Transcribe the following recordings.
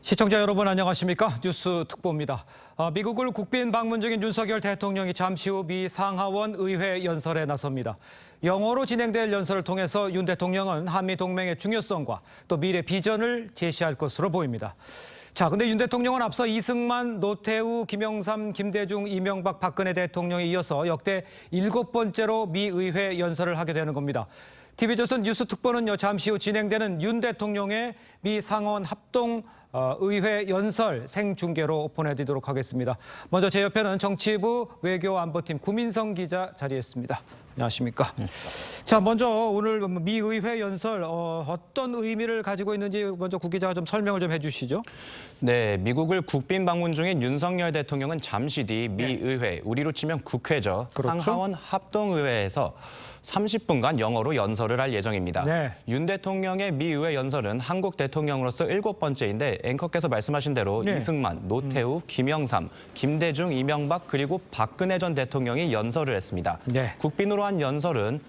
시청자 여러분 안녕하십니까? 뉴스특보입니다. 미국을 국빈 방문 중인 윤석열 대통령이 잠시 후 미 상하원 의회 연설에 나섭니다. 영어로 진행될 연설을 통해서 윤 대통령은 한미 동맹의 중요성과 또 미래 비전을 제시할 것으로 보입니다. 자, 근데 윤 대통령은 앞서 이승만, 노태우, 김영삼, 김대중, 이명박, 박근혜 대통령에 이어서 역대 7번째로 미 의회 연설을 하게 되는 겁니다. tv조선 뉴스특보는요, 잠시 후 진행되는 윤 대통령의 미 상하원 합동 의회 연설 생중계로 보내드리도록 하겠습니다. 먼저 제 옆에는 정치부 외교안보팀 구민성 기자 자리했습니다. 안녕하십니까? 자, 먼저 오늘 미 의회 연설 어떤 의미를 가지고 있는지 먼저 구 기자가 좀 설명을 좀 해주시죠. 네, 미국을 국빈 방문 중인 윤석열 대통령은 잠시 뒤 미 의회, 우리로 치면 국회죠. 그렇죠. 상하원 합동의회에서 30분간 영어로 연설을 할 예정입니다. 네. 윤 대통령의 미 의회 연설은 한국 대통령으로서 7번째인데 앵커께서 말씀하신 대로 네. 이승만, 노태우, 김영삼, 김대중, 이명박 그리고 박근혜 전 대통령이 연설을 했습니다. 네. 국빈으로 한 연설은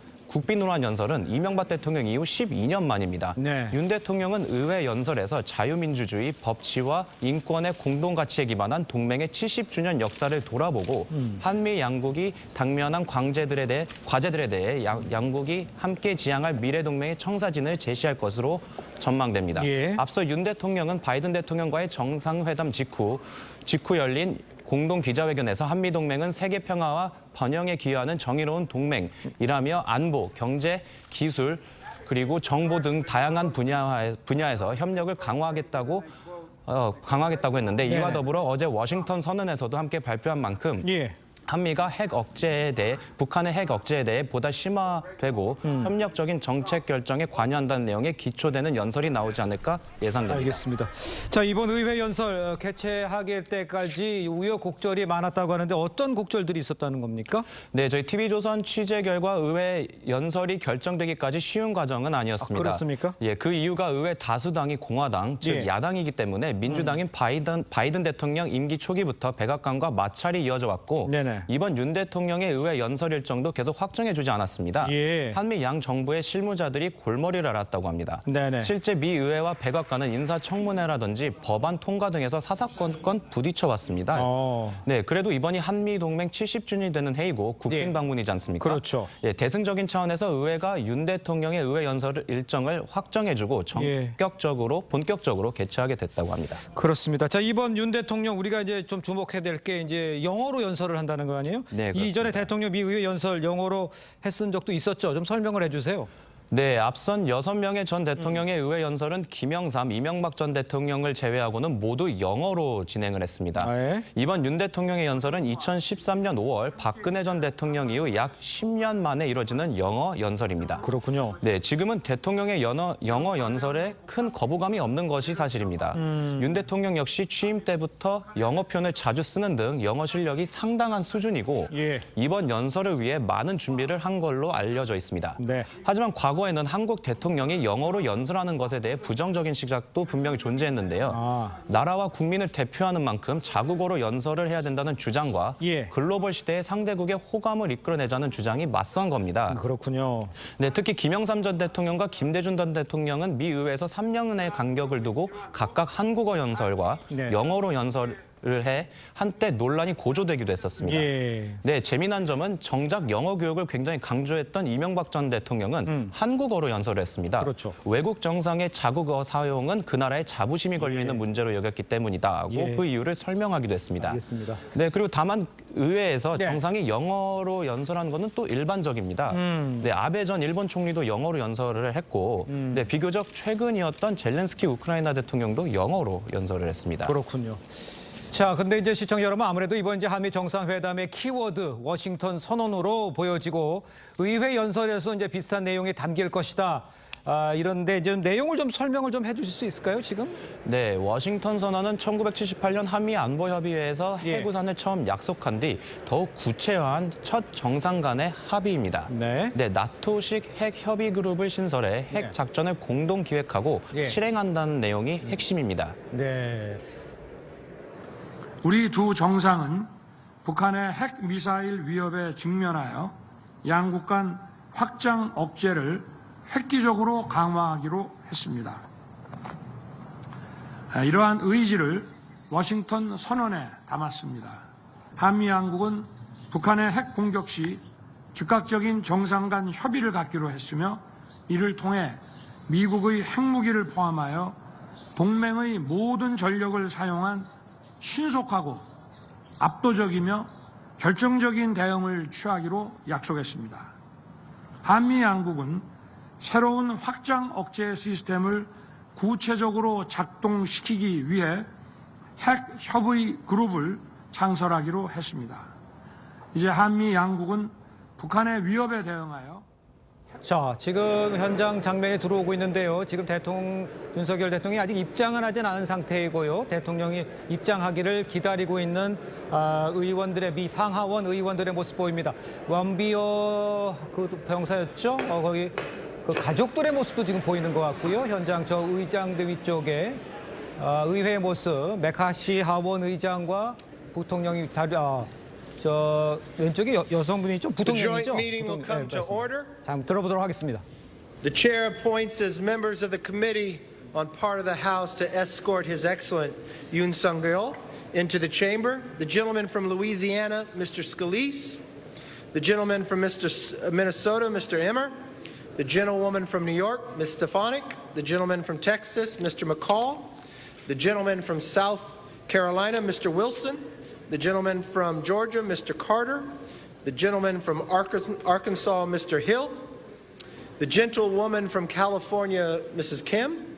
이명박 대통령 이후 12년 만입니다. 네. 윤 대통령은 의회 연설에서 자유민주주의, 법치와 인권의 공동가치에 기반한 동맹의 70주년 역사를 돌아보고 한미 양국이 당면한 과제들에 대해 양국이 함께 지향할 미래 동맹의 청사진을 제시할 것으로 전망됩니다. 예. 앞서 윤 대통령은 바이든 대통령과의 정상회담 직후 열린 공동 기자회견에서 한미동맹은 세계 평화와 번영에 기여하는 정의로운 동맹이라며 안보, 경제, 기술, 그리고 정보 등 다양한 분야에서 협력을 강화하겠다고 했는데 이와 더불어 어제 워싱턴 선언에서도 함께 발표한 만큼 한미가 북한의 핵 억제에 대해 보다 심화되고 협력적인 정책 결정에 관여한다는 내용에 기초되는 연설이 나오지 않을까 예상됩니다. 알겠습니다. 자, 이번 의회 연설 개최하게 때까지 우여곡절이 많았다고 하는데 어떤 곡절들이 있었다는 겁니까? 네, 저희 tv조선 취재 결과 의회 연설이 결정되기까지 쉬운 과정은 아니었습니다. 그렇습니까? 예, 그 이유가 의회 다수당이 공화당, 즉 야당이기 때문에 민주당인 바이든 대통령 임기 초기부터 백악관과 마찰이 이어져 왔고 네네. 이번 윤 대통령의 의회 연설 일정도 계속 확정해주지 않았습니다. 예. 한미 양 정부의 실무자들이 골머리를 앓았다고 합니다. 네네. 실제 미 의회와 백악관은 인사청문회라든지 법안 통과 등에서 사사건건 부딪혀왔습니다. 네, 그래도 이번이 한미 동맹 70주년이 되는 해이고 국빈 방문이지 않습니까? 그렇죠. 예, 대승적인 차원에서 의회가 윤 대통령의 의회 연설 일정을 확정해주고 본격적으로 개최하게 됐다고 합니다. 그렇습니다. 자, 이번 윤 대통령 우리가 이제 좀 주목해야 될 게 이제 영어로 연설을 한다는 거 아니에요? 네, 그렇습니다. 이전에 대통령 미 의회 연설 영어로 했은 적도 있었죠. 좀 설명을 해주세요. 네, 앞선 6명의 전 대통령의 의회 연설은 김영삼, 이명박 전 대통령을 제외하고는 모두 영어로 진행을 했습니다. 예? 이번 윤 대통령의 연설은 2013년 5월 박근혜 전 대통령 이후 약 10년 만에 이뤄지는 영어 연설입니다. 그렇군요. 네, 지금은 대통령의 영어 연설에 큰 거부감이 없는 것이 사실입니다. 윤 대통령 역시 취임 때부터 영어 표현을 자주 쓰는 등 영어 실력이 상당한 수준이고 이번 연설을 위해 많은 준비를 한 걸로 알려져 있습니다. 네. 하지만 과거에는 한국 대통령이 영어로 연설하는 것에 대해 부정적인 시각도 분명히 존재했는데요. 나라와 국민을 대표하는 만큼 자국어로 연설을 해야 된다는 주장과 글로벌 시대의 상대국의 호감을 이끌어내자는 주장이 맞선 겁니다. 그렇군요. 네, 특히 김영삼 전 대통령과 김대중 전 대통령은 미 의회에서 3년의 간격을 두고 각각 한국어 연설과 영어로 연설을 해 한때 논란이 고조되기도 했었습니다. 네, 재미난 점은 정작 영어 교육을 굉장히 강조했던 이명박 전 대통령은 한국어로 연설을 했습니다. 그렇죠. 외국 정상의 자국어 사용은 그 나라의 자부심이 걸리는 문제로 여겼기 때문이다고 그 이유를 설명하기도 했습니다. 알겠습니다. 네, 그리고 다만 의회에서 정상이 영어로 연설하는 것은 또 일반적입니다. 네, 아베 전 일본 총리도 영어로 연설을 했고 네, 비교적 최근이었던 젤렌스키 우크라이나 대통령도 영어로 연설을 했습니다. 그렇군요. 자, 근데 이제 시청자 여러분 아무래도 이번 이제 한미 정상회담의 키워드 워싱턴 선언으로 보여지고 의회 연설에서 이제 비슷한 내용이 담길 것이다. 이런데 이제 내용을 좀 설명을 좀 해주실 수 있을까요, 지금? 네, 워싱턴 선언은 1978년 한미 안보협의회에서 해구산을 처음 약속한 뒤 더욱 구체화한 첫 정상 간의 합의입니다. 네, 나토식 핵 협의 그룹을 신설해 핵 작전을 공동 기획하고 실행한다는 내용이 핵심입니다. 네. 우리 두 정상은 북한의 핵 미사일 위협에 직면하여 양국 간 확장 억제를 획기적으로 강화하기로 했습니다. 이러한 의지를 워싱턴 선언에 담았습니다. 한미 양국은 북한의 핵 공격 시 즉각적인 정상 간 협의를 갖기로 했으며 이를 통해 미국의 핵무기를 포함하여 동맹의 모든 전력을 사용한 신속하고 압도적이며 결정적인 대응을 취하기로 약속했습니다. 한미 양국은 새로운 확장 억제 시스템을 구체적으로 작동시키기 위해 핵 협의 그룹을 창설하기로 했습니다. 이제 한미 양국은 북한의 위협에 대응하여 자, 지금 현장 장면이 들어오고 있는데요. 지금 윤석열 대통령이 아직 입장은 하진 않은 상태이고요. 대통령이 입장하기를 기다리고 있는 의원들의 상하원 의원들의 모습 보입니다. 원비어 그 병사였죠? 거기 그 가족들의 모습도 지금 보이는 것 같고요. 현장 저 의장대 위쪽에 의회의 모습, 메카시 하원 의장과 부통령이 저 왼쪽에 여성분이죠? 부통령이죠? 자, 한번 들어보도록 하겠습니다. The chair appoints as members of the committee on part of the House to escort His Excellent Yoon Sung-yeol into the chamber. The gentleman from Louisiana, Mr. Scalise. The gentleman from Minnesota, Mr. Emmer. The gentlewoman from New York, Ms. Stefanik. The gentleman from Texas, Mr. McCall. The gentleman from South Carolina, Mr. Wilson. The gentleman from Georgia, Mr. Carter. The gentleman from Arkansas, Mr. Hill. The gentlewoman from California, Mrs. Kim.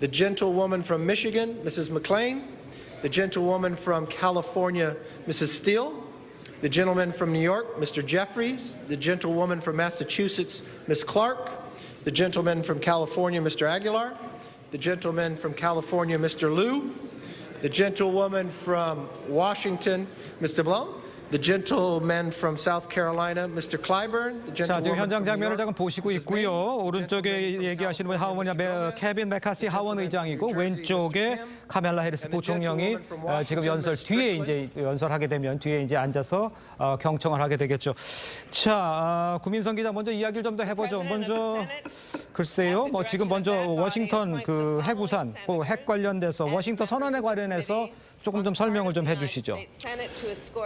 The gentlewoman from Michigan, Mrs. McClain. The gentlewoman from California, Mrs. Steele. The gentleman from New York, Mr. Jeffries. The gentlewoman from Massachusetts, Ms. Clark. The gentleman from California, Mr. Aguilar. The gentleman from California, Mr. Liu. The gentlewoman from Washington, Mr. Blum. The gentleman from South Carolina, Mr. Clyburn. The 자, 지금 gentlewoman 현장 from New 장면을 York, 잠깐 보시고 Mrs. 있고요. May. 오른쪽에 얘기하시는 분 하원 케빈 메카시 하원 의장이고 왼쪽에 카멜라 해리스 부통령이 지금 연설 뒤에 이제 연설하게 되면 뒤에 이제 앉아서 경청을 하게 되겠죠. 자, 구민선 기자 먼저 이야기를 좀 더 해보죠. 먼저 글쎄요, 뭐 지금 먼저 워싱턴 그 핵우산, 핵 관련돼서 워싱턴 선언에 관련해서 조금 좀 설명을 좀 해주시죠.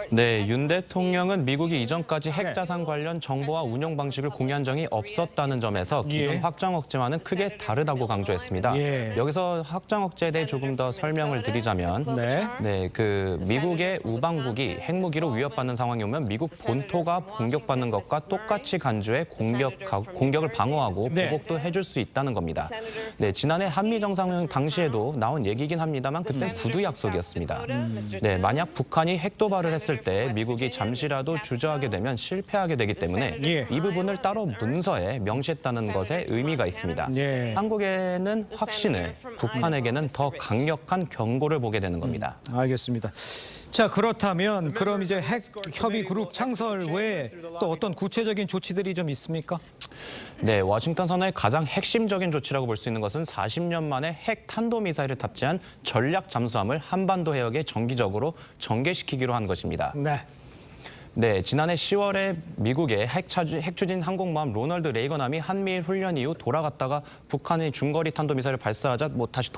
네, 윤 대통령은 미국이 이전까지 핵자산 관련 정보와 운영 방식을 공유한 적이 없었다는 점에서 기존 확장 억제와는 크게 다르다고 강조했습니다. 여기서 확장 억제에 대해 조금 더 설명을 드리자면, 그 미국의 우방국이 핵무기로 위협받는 상황이 오면 미국 본토가 공격받는 것과 똑같이 간주해 공격을 방어하고 보복도 해줄 수 있다는 겁니다. 네, 지난해 한미 정상회담 당시에도 나온 얘기긴 합니다만 그때 구두 약속이었습니다. 네, 만약 북한이 핵 도발을 했을 때 미국이 잠시라도 주저하게 되면 실패하게 되기 때문에 이 부분을 따로 문서에 명시했다는 것에 의미가 있습니다. 한국에는 확신을, 북한에게는 더 강력한 경고를 보게 되는 겁니다. 알겠습니다. 자, 그렇다면 그럼 이제 핵 협의 그룹 창설 외에 또 어떤 구체적인 조치들이 좀 있습니까? 네, 워싱턴 선언의 가장 핵심적인 조치라고 볼 수 있는 것은 40년 만에 핵 탄도미사일을 탑재한 전략 잠수함을 한반도 해역에 정기적으로 전개시키기로 한 것입니다. 네, 지난해 10월에 미국의 핵 추진 항공모함 로널드 레이건함이 한미일 훈련 이후 돌아갔다가 북한의 중거리 탄도미사일을 발사하자 다시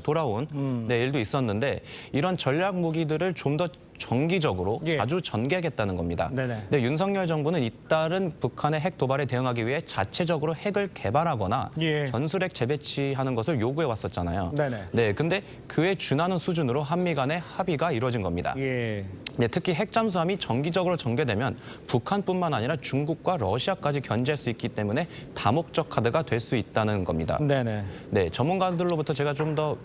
돌아온 일도 있었는데 이런 전략 무기들을 좀 더 정기적으로 자주 전개하겠다는 겁니다. 네, 윤석열 정부는 잇따른 북한의 핵 도발에 대응하기 위해 자체적으로 핵을 개발하거나 전술핵 재배치하는 것을 요구해 왔었잖아요. 네, 근데 그에 준하는 수준으로 한미 간의 합의가 이루어진 겁니다. 네, 특히 핵 잠수함이 정기적으로 전개되면 북한뿐만 아니라 중국과 러시아까지 견제할 수 있기 때문에 다목적 카드가 될 수 있다는 겁니다. 네, 전문가들로부터 제가 좀 더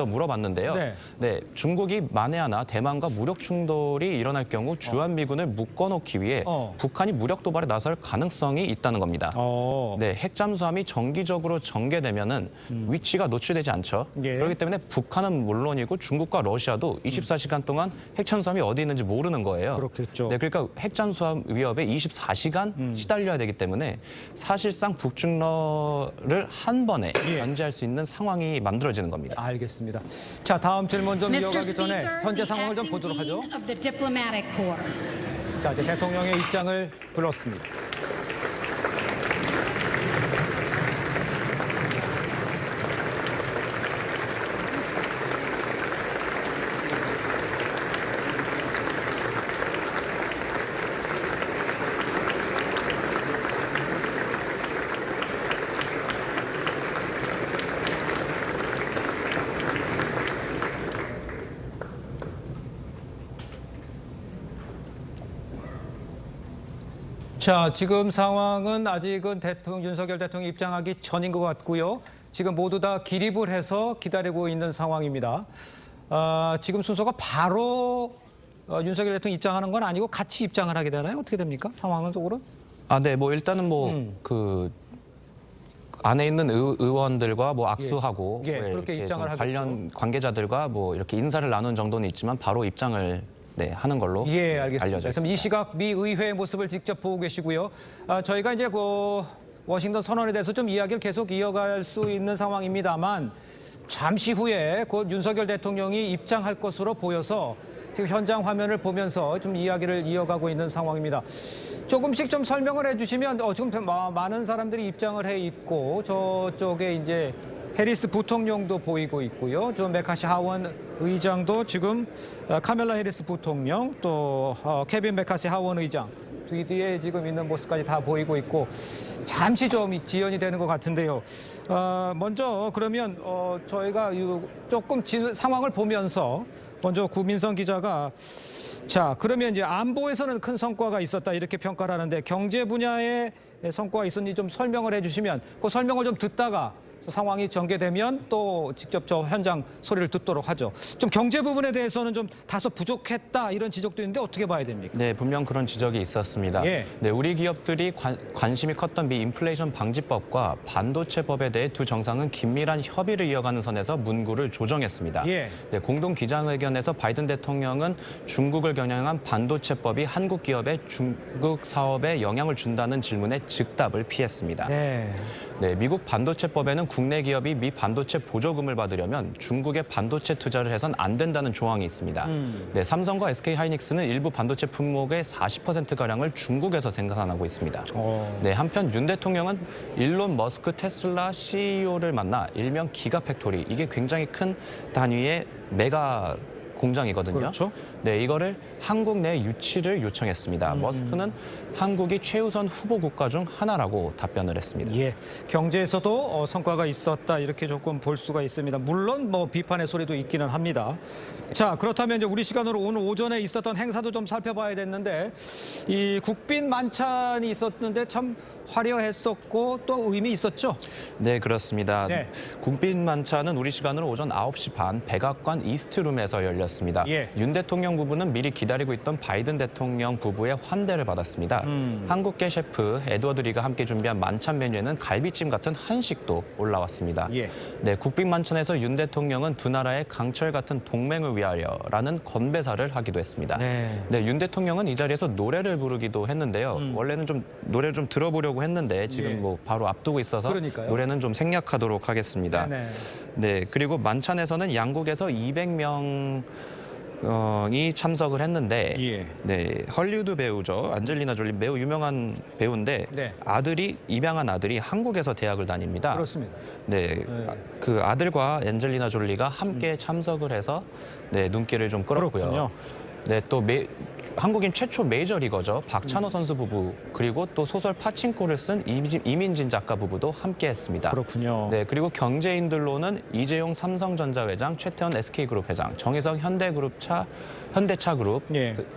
물어봤는데요. 네, 중국이 만에 하나 대만과 무력 충돌이 일어날 경우 주한미군을 묶어놓기 위해 북한이 무력 도발에 나설 가능성이 있다는 겁니다. 네, 핵 잠수함이 정기적으로 전개되면은 위치가 노출되지 않죠. 그렇기 때문에 북한은 물론이고 중국과 러시아도 24시간 동안 핵 잠수함이 어디 있는지 모르는 거예요. 그렇겠죠. 네, 그러니까 핵 잠수함 위협에 24시간 시달려야 되기 때문에 사실상 북중러를 한 번에 견제할 수 있는 상황이 만들어지는 겁니다. 알겠습니다. 자, 다음 질문 좀 이어가기 전에 현재 상황을 좀 보도록 하죠. 자, 이제 대통령의 입장을 불렀습니다. 자, 지금 상황은 아직은 윤석열 대통령이 입장하기 전인 것 같고요. 지금 모두 다 기립을 해서 기다리고 있는 상황입니다. 지금 순서가 바로 윤석열 대통령 입장하는 건 아니고 같이 입장을 하게 되나요? 어떻게 됩니까? 상황은 속으로? 네, 뭐 일단은 그 안에 있는 의원들과 뭐 악수하고 그렇게 입장을 하겠죠. 관련 관계자들과 뭐 이렇게 인사를 나눈 정도는 있지만 바로 입장을 하는 걸로 알겠습니다. 알려져 있습니다. 그럼 이 시각 미 의회의 모습을 직접 보고 계시고요. 저희가 이제 워싱턴 선언에 대해서 좀 이야기를 계속 이어갈 수 있는 상황입니다만 잠시 후에 곧 윤석열 대통령이 입장할 것으로 보여서 지금 현장 화면을 보면서 좀 이야기를 이어가고 있는 상황입니다. 조금씩 좀 설명을 해주시면 지금 많은 사람들이 입장을 해 있고 저쪽에 이제 해리스 부통령도 보이고 있고요. 저 메카시 하원 의장도 지금 카멜라 해리스 부통령 또 케빈 메카시 하원 의장 뒤에 지금 있는 모습까지 다 보이고 있고 잠시 좀 지연이 되는 것 같은데요. 먼저 그러면 저희가 조금 상황을 보면서 먼저 구민성 기자가 자 그러면 이제 안보에서는 큰 성과가 있었다 이렇게 평가를 하는데 경제 분야의 성과가 있었는지 좀 설명을 해주시면 그 설명을 좀 듣다가 상황이 전개되면 또 직접 저 현장 소리를 듣도록 하죠. 좀 경제 부분에 대해서는 좀 다소 부족했다 이런 지적도 있는데 어떻게 봐야 됩니까? 네, 분명 그런 지적이 있었습니다. 네, 우리 기업들이 관심이 컸던 미 인플레이션 방지법과 반도체법에 대해 두 정상은 긴밀한 협의를 이어가는 선에서 문구를 조정했습니다. 네, 공동 기자회견에서 바이든 대통령은 중국을 겨냥한 반도체법이 한국 기업의 중국 사업에 영향을 준다는 질문에 즉답을 피했습니다. 네, 미국 반도체법에는 국내 기업이 미 반도체 보조금을 받으려면 중국에 반도체 투자를 해선 안 된다는 조항이 있습니다. 네, 삼성과 SK하이닉스는 일부 반도체 품목의 40%가량을 중국에서 생산하고 있습니다. 네, 한편 윤 대통령은 일론 머스크 테슬라 CEO를 만나 일명 기가팩토리, 이게 굉장히 큰 단위의 메가 공장이거든요. 그렇죠. 네, 이거를 한국 내 유치를 요청했습니다. 머스크는 한국이 최우선 후보 국가 중 하나라고 답변을 했습니다. 경제에서도 성과가 있었다 이렇게 조금 볼 수가 있습니다. 물론 뭐 비판의 소리도 있기는 합니다. 자, 그렇다면 이제 우리 시간으로 오늘 오전에 있었던 행사도 좀 살펴봐야 됐는데 이 국빈 만찬이 있었는데 참 화려했었고 또 의미 있었죠? 네, 그렇습니다. 국빈 만찬은 우리 시간으로 오전 9시 반 백악관 이스트룸에서 열렸습니다. 윤 대통령 부부는 미리 기다리고 있던 바이든 대통령 부부의 환대를 받았습니다. 한국계 셰프 에드워드 리가 함께 준비한 만찬 메뉴에는 갈비찜 같은 한식도 올라왔습니다. 네, 국빈 만찬에서 윤 대통령은 두 나라의 강철 같은 동맹을 위하여라는 건배사를 하기도 했습니다. 네, 윤 대통령은 이 자리에서 노래를 부르기도 했는데요. 원래는 좀 노래를 좀 들어보려고 했는데 지금 뭐 바로 앞두고 있어서 노래는 좀 생략하도록 하겠습니다. 네, 그리고 만찬에서는 양국에서 200명이 참석을 했는데 헐리우드 배우죠. 안젤리나 졸리 매우 유명한 배우인데 입양한 아들이 한국에서 대학을 다닙니다. 그렇습니다. 그 아들과 안젤리나 졸리가 함께 참석을 해서 눈길을 좀 끌었고요. 또 한국인 최초 메이저리거죠. 박찬호 선수 부부 그리고 또 소설 파친코를 쓴 이민진 작가 부부도 함께했습니다. 그렇군요. 네, 그리고 경제인들로는 이재용 삼성전자 회장, 최태원 SK그룹 회장, 정희성 현대차그룹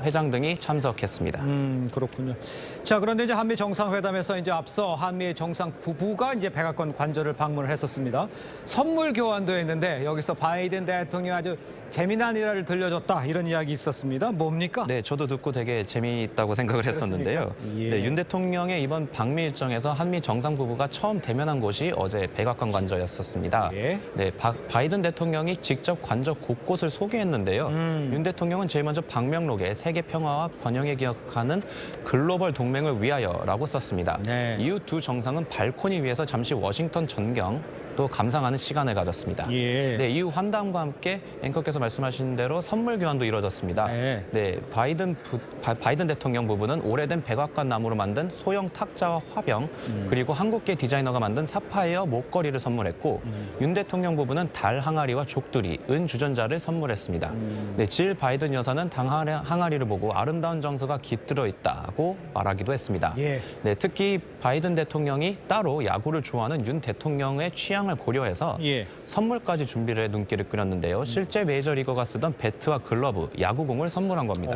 회장 등이 참석했습니다. 그렇군요. 자, 그런데 이제 한미 정상회담에서 이제 앞서 한미 정상 부부가 이제 백악관 관저를 방문을 했었습니다. 선물 교환도 했는데 여기서 바이든 대통령 아주 재미난 일화를 들려줬다 이런 이야기 있었습니다. 뭡니까? 네, 저도 듣고 되게 재미있다고 생각을 했었는데요. 윤 대통령의 이번 방미 일정에서 한미 정상 부부가 처음 대면한 곳이 어제 백악관 관저였었습니다. 바이든 대통령이 직접 관저 곳곳을 소개했는데요. 윤 대통령은 제일 먼저 방명록에 세계 평화와 번영에 기여하는 글로벌 동맹을 위하여라고 썼습니다. 이후 두 정상은 발코니 위에서 잠시 워싱턴 전경 또 감상하는 시간을 가졌습니다. 이후 환담과 함께 앵커께서 말씀하신 대로 선물 교환도 이뤄졌습니다. 바이든 대통령 부부는 오래된 백악관 나무로 만든 소형 탁자와 화병 그리고 한국계 디자이너가 만든 사파이어 목걸이를 선물했고 윤 대통령 부부는 달 항아리와 족두리, 은 주전자를 선물했습니다. 질 바이든 여사는 달 항아리를 보고 아름다운 정서가 깃들어 있다고 말하기도 했습니다. 특히 바이든 대통령이 따로 야구를 좋아하는 윤 대통령의 취향 입장을 고려해서 예. 선물까지 준비를 해 눈길을 끌었는데요. 실제 메이저리거가 쓰던 배트와 글러브, 야구공을 선물한 겁니다.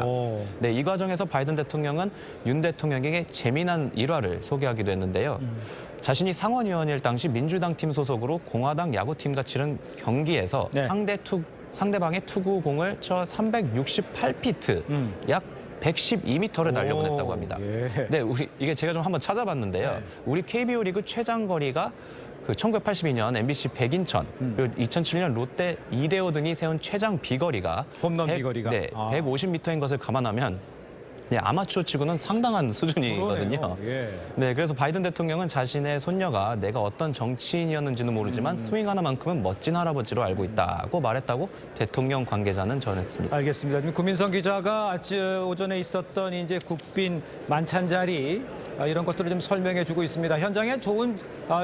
네, 이 과정에서 바이든 대통령은 윤 대통령에게 재미난 일화를 소개하기도 했는데요. 자신이 상원의원일 당시 민주당 팀 소속으로 공화당 야구팀과 치른 경기에서 네. 상대방의 투구공을 쳐 368피트, 약 112m를 날려보냈다고 합니다. 예. 네, 이게 제가 좀 한번 찾아봤는데요. 네. 우리 KBO 리그 최장 거리가 그 1982년 MBC 백인천, 그리고 2007년 롯데 이대호 등이 세운 최장 비거리가 홈런 비거리가 150m인 것을 감안하면 네, 아마추어 치고는 상당한 수준이거든요. 그러네요. 예. 네, 그래서 바이든 대통령은 자신의 손녀가 내가 어떤 정치인이었는지는 모르지만 스윙 하나만큼은 멋진 할아버지로 알고 있다고 말했다고 대통령 관계자는 전했습니다. 알겠습니다. 지금 구민성 기자가 오전에 있었던 이제 국빈 만찬 자리 이런 것들을 좀 설명해주고 있습니다. 현장에 좋은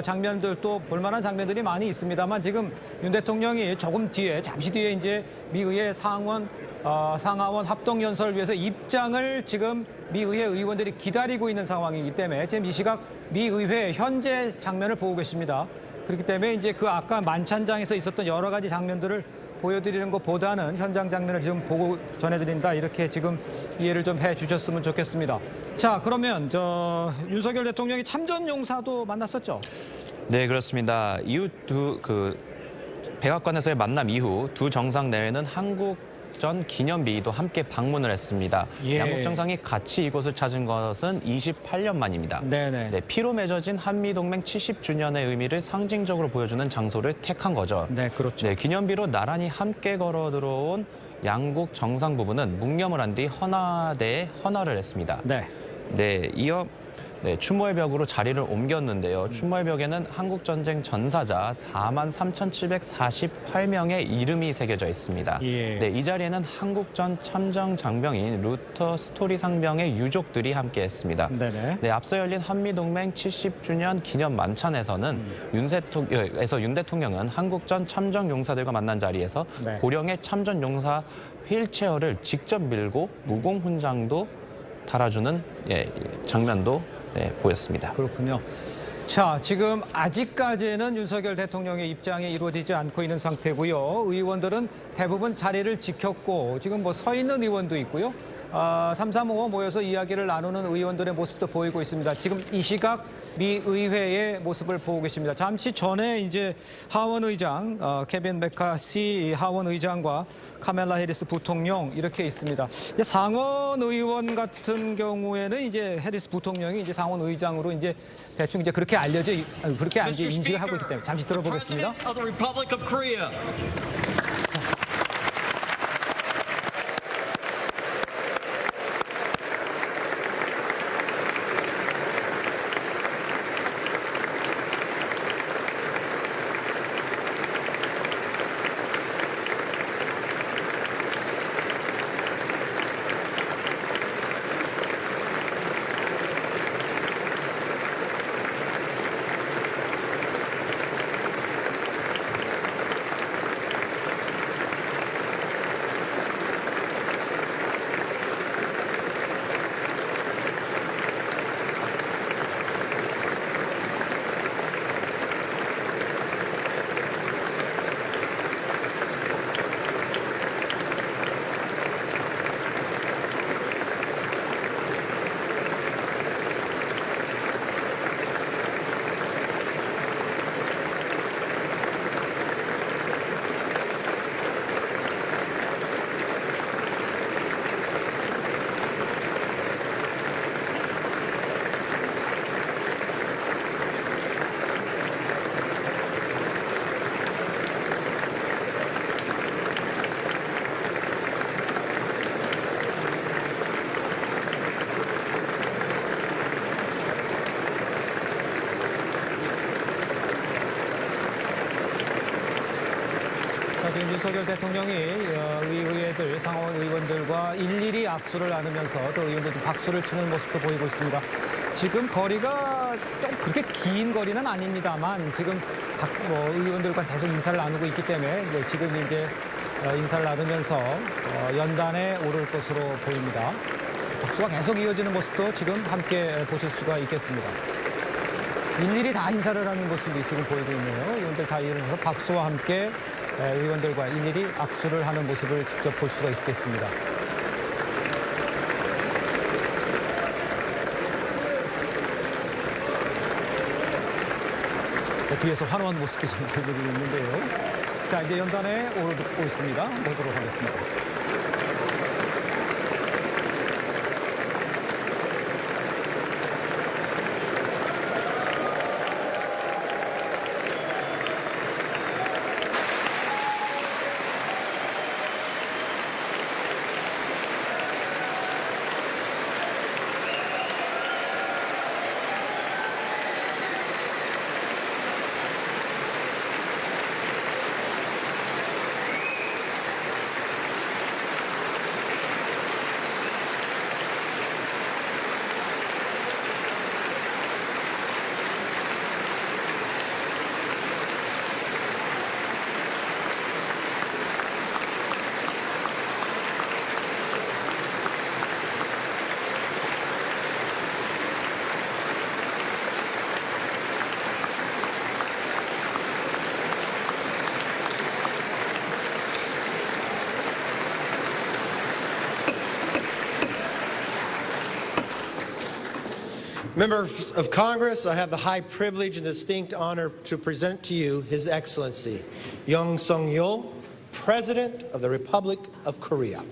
장면들 또 볼만한 장면들이 많이 있습니다만 지금 윤 대통령이 조금 뒤에 잠시 뒤에 이제 미의회 상하원 합동연설을 위해서 입장을 지금 미의회 의원들이 기다리고 있는 상황이기 때문에 지금 이 시각 미의회 현재 장면을 보고 계십니다. 그렇기 때문에 이제 그 아까 만찬장에서 있었던 여러 가지 장면들을 보여드리는 것보다는 현장 장면을 지금 보고 전해드린다 이렇게 지금 이해를 좀 해주셨으면 좋겠습니다. 자, 그러면 윤석열 대통령이 참전용사도 만났었죠? 네, 그렇습니다. 이후 백악관에서의 만남 이후 두 정상 내외는 한국 전 기념비도 함께 방문을 했습니다. 예. 양국 정상이 같이 이곳을 찾은 것은 28년 만입니다. 네네. 네, 피로 맺어진 한미동맹 70주년의 의미를 상징적으로 보여주는 장소를 택한 거죠. 네, 그렇죠. 네, 기념비로 나란히 함께 걸어 들어온 양국 정상 부부는 묵념을 한 뒤 헌화대에 헌화를 했습니다. 네. 네, 이어 추모의 벽으로 자리를 옮겼는데요. 추모의 벽에는 한국전쟁 전사자 43,748명의 이름이 새겨져 있습니다. 예. 네, 이 자리에는 한국전 참전 장병인 루터 스토리 상병의 유족들이 함께했습니다. 네네. 네, 앞서 열린 한미동맹 70주년 기념 만찬에서는 윤 대통령은 한국전 참전 용사들과 만난 자리에서 네. 고령의 참전 용사 휠체어를 직접 밀고 무공 훈장도 달아주는 장면도 보였습니다. 그렇군요. 자, 지금 아직까지는 윤석열 대통령의 입장이 이루어지지 않고 있는 상태고요. 의원들은 대부분 자리를 지켰고 지금 뭐 서 있는 의원도 있고요. 335 모여서 이야기를 나누는 의원들의 모습도 보이고 있습니다. 지금 이 시각 미 의회의 모습을 보고 계십니다. 잠시 전에 이제 하원 의장, 케빈 메카시 하원 의장과 카멜라 해리스 부통령 이렇게 있습니다. 상원 의원 같은 경우에는 이제 해리스 부통령이 이제 상원 의장으로 이제 대충 이제 그렇게 그렇게 인식을 하고 있기 때문에 잠시 들어보겠습니다. 지금 윤석열 대통령이 의회들, 상원 의원들과 일일이 악수를 나누면서 또 의원들도 박수를 치는 모습도 보이고 있습니다. 지금 거리가 좀 그렇게 긴 거리는 아닙니다만 지금 각 의원들과 계속 인사를 나누고 있기 때문에 지금 이제 인사를 나누면서 연단에 오를 것으로 보입니다. 박수가 계속 이어지는 모습도 지금 함께 보실 수가 있겠습니다. 일일이 다 인사를 하는 모습이 지금 보이고 있네요. 의원들 다 일어나서 박수와 함께 의원들과 일일이 악수를 하는 모습을 직접 볼 수가 있겠습니다. 뒤에서 환호한 모습도 좀 보이고 있는데요. 자, 이제 연단에 오르고 있습니다. 보도록 하겠습니다. Members of Congress, I have the high privilege and distinct honor to present to you His Excellency 윤석열, President of the Republic of Korea.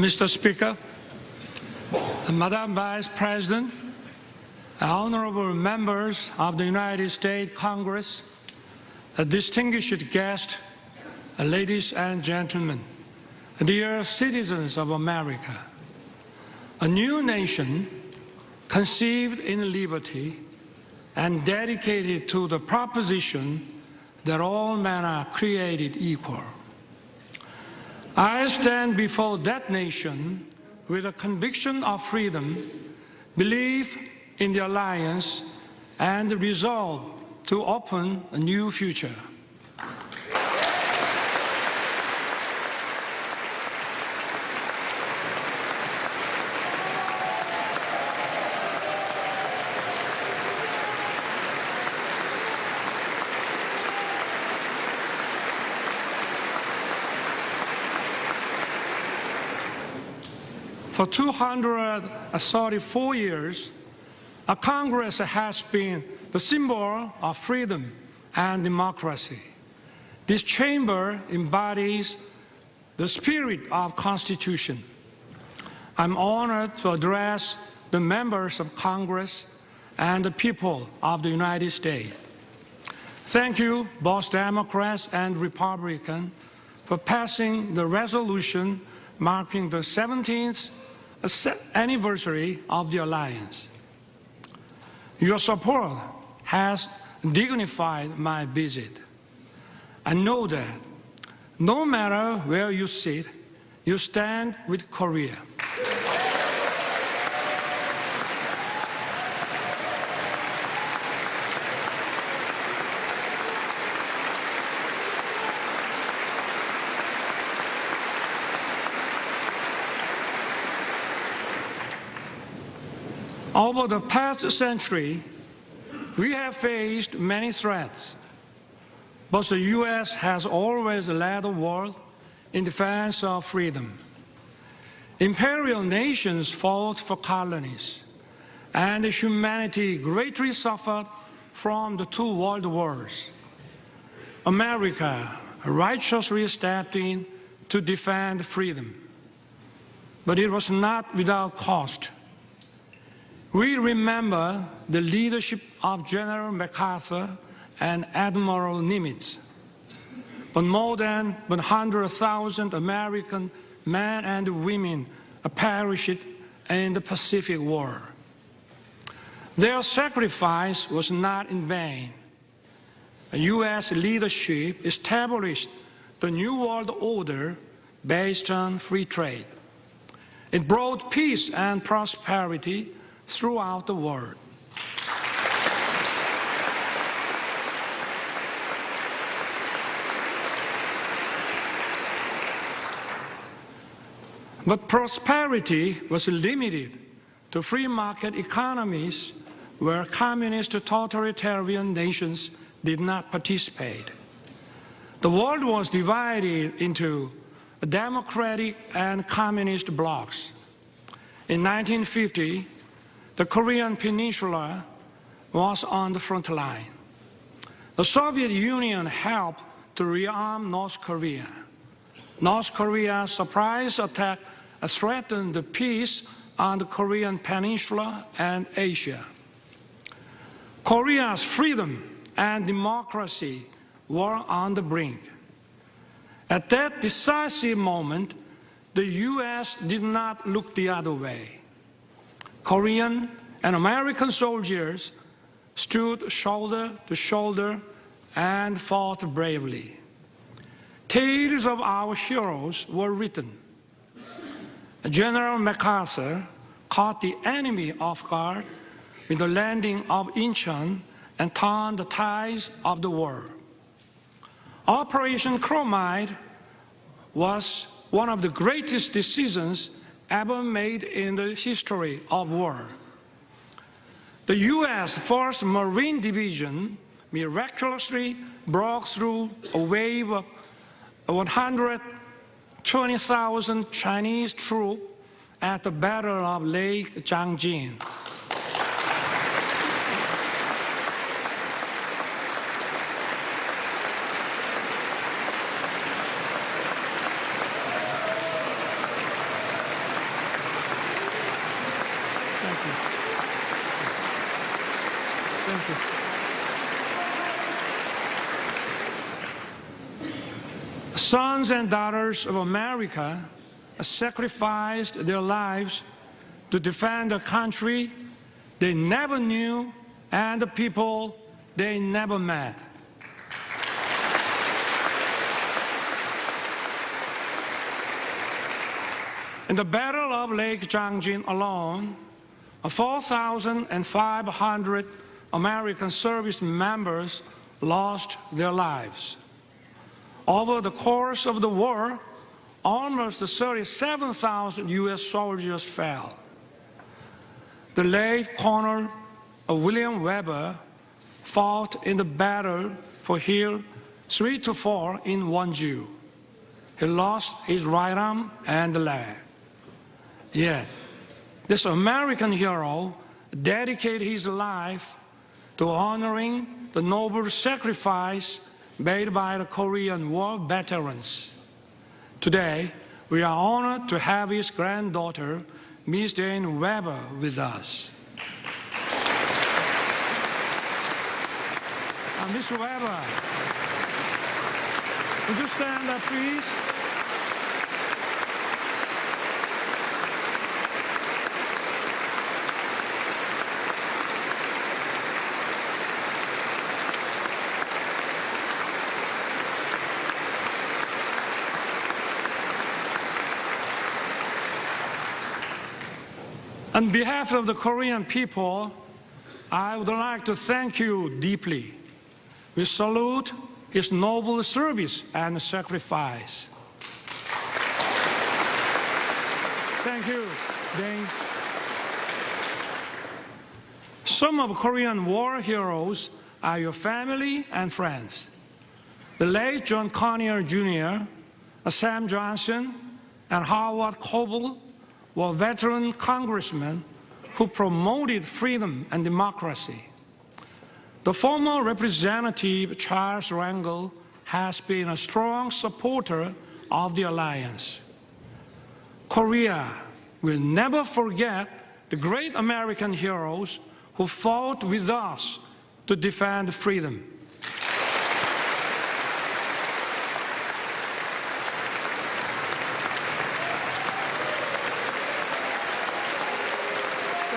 Mr. Speaker, Madam Vice President, honorable members of the United States Congress, distinguished guests, ladies and gentlemen, dear citizens of America, a new nation conceived in liberty and dedicated to the proposition that all men are created equal. I stand before that nation with a conviction of freedom, belief in the alliance, and the resolve to open a new future. For 234 years, Congress has been the symbol of freedom and democracy. This chamber embodies the spirit of Constitution. I'm honored to address the members of Congress and the people of the United States. Thank you, both Democrats and Republicans, for passing the resolution marking the 17th anniversary of the alliance. Your support has dignified my visit. I know that no matter where you sit, you stand with Korea. Over the past century, we have faced many threats, but the U.S. has always led the world in defense of freedom. Imperial nations fought for colonies, and humanity greatly suffered from the two world wars. America righteously stepped in to defend freedom, but it was not without cost. We remember the leadership of General MacArthur and Admiral Nimitz, but more than 100,000 American men and women perished in the Pacific War. Their sacrifice was not in vain. U.S. leadership established the New World Order based on free trade. It brought peace and prosperity throughout the world. But prosperity was limited to free market economies where communist totalitarian nations did not participate. The world was divided into democratic and communist blocs. In 1950, the Korean Peninsula was on the front line. The Soviet Union helped to rearm North Korea. North Korea's surprise attack threatened the peace on the Korean Peninsula and Asia. Korea's freedom and democracy were on the brink. At that decisive moment, the U.S. did not look the other way. Korean and American soldiers stood shoulder to shoulder and fought bravely. Tales of our heroes were written. General MacArthur caught the enemy off guard with the landing of Incheon and turned the tides of the war. Operation Chromite was one of the greatest decisions ever made in the history of war. The U.S. 1st Marine Division miraculously broke through a wave of 120,000 Chinese troops at the Battle of Lake Changjin. Sons and daughters of America sacrificed their lives to defend a country they never knew and the people they never met. In the Battle of Lake Changjin alone, 4,500 American service members lost their lives. Over the course of the war, almost 37,000 U.S. soldiers fell. The late Colonel William Weber fought in the battle for Hill 3 to 4 in Wonju. He lost his right arm and leg. Yet, this American hero dedicated his life to honoring the noble sacrifice made by the Korean War veterans. Today, we are honored to have his granddaughter, Ms. Jane Weber, with us. Ms. Weber, would you stand up, please? On behalf of the Korean people, I would like to thank you deeply. We salute his noble service and sacrifice. Thank you, Dane. Some of Korean war heroes are your family and friends. The late John Conyers Jr., Sam Johnson, and Howard Coble were veteran congressmen who promoted freedom and democracy. The former Representative Charles Rangel has been a strong supporter of the alliance. Korea will never forget the great American heroes who fought with us to defend freedom.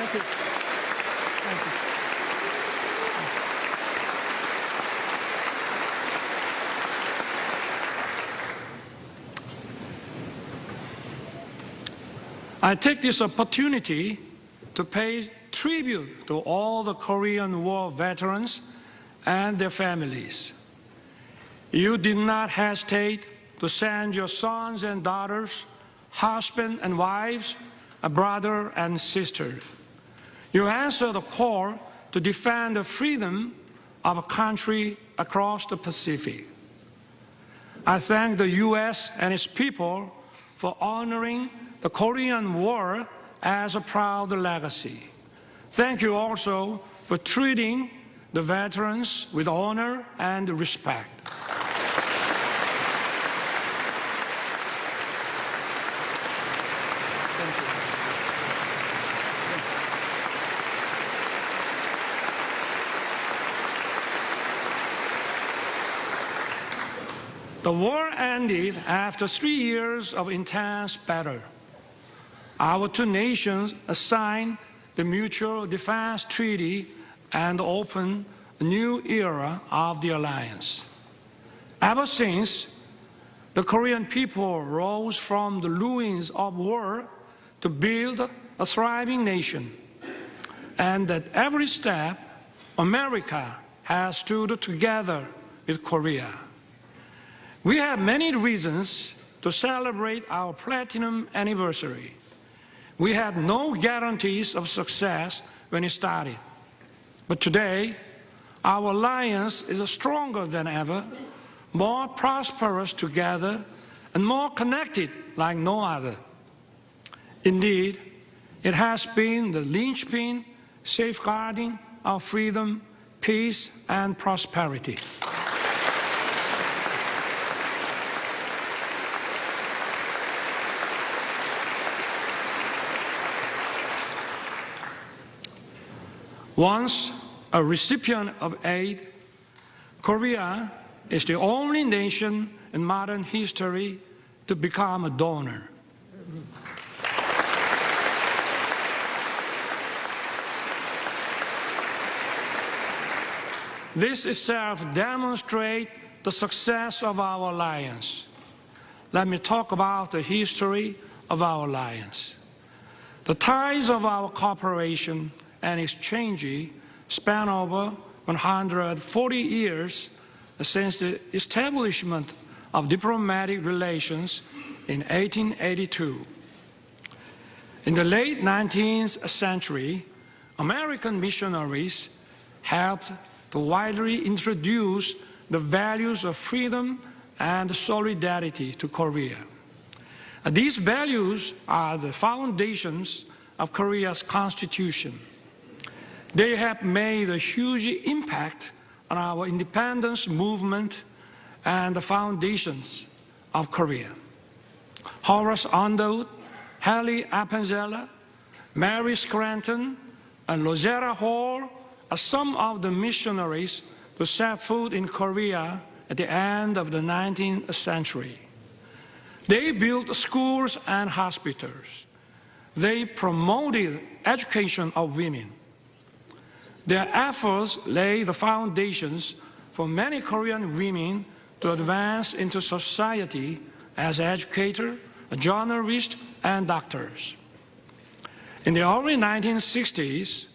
Thank you. Thank you. I take this opportunity to pay tribute to all the Korean War veterans and their families. You did not hesitate to send your sons and daughters, husbands and wives, a brother and sisters. You answered the call to defend the freedom of a country across the Pacific. I thank the U.S. and its people for honoring the Korean War as a proud legacy. Thank you also for treating the veterans with honor and respect. The war ended after 3 years of intense battle. Our two nations signed the Mutual Defense Treaty and opened a new era of the alliance. Ever since, the Korean people rose from the ruins of war to build a thriving nation. And at every step, America has stood together with Korea. We have many reasons to celebrate our platinum anniversary. We had no guarantees of success when it started. But today, our alliance is stronger than ever, more prosperous together, and more connected like no other. Indeed, it has been the linchpin safeguarding our freedom, peace, and prosperity. Once a recipient of aid, Korea is the only nation in modern history to become a donor. This itself demonstrates the success of our alliance. Let me talk about the history of our alliance. The ties of our cooperation and exchange span over 140 years since the establishment of diplomatic relations in 1882. In the late 19th century, American missionaries helped to widely introduce the values of freedom and solidarity to Korea. These values are the foundations of Korea's constitution. They have made a huge impact on our independence movement and the foundations of Korea. Horace Underwood, Hallie Appenzeller, Mary Scranton, and Rosetta Hall are some of the missionaries who set foot in Korea at the end of the 19th century. They built schools and hospitals. They promoted education of women. Their efforts laid the foundations for many Korean women to advance into society as educators, journalists, and doctors. In the early 1960s,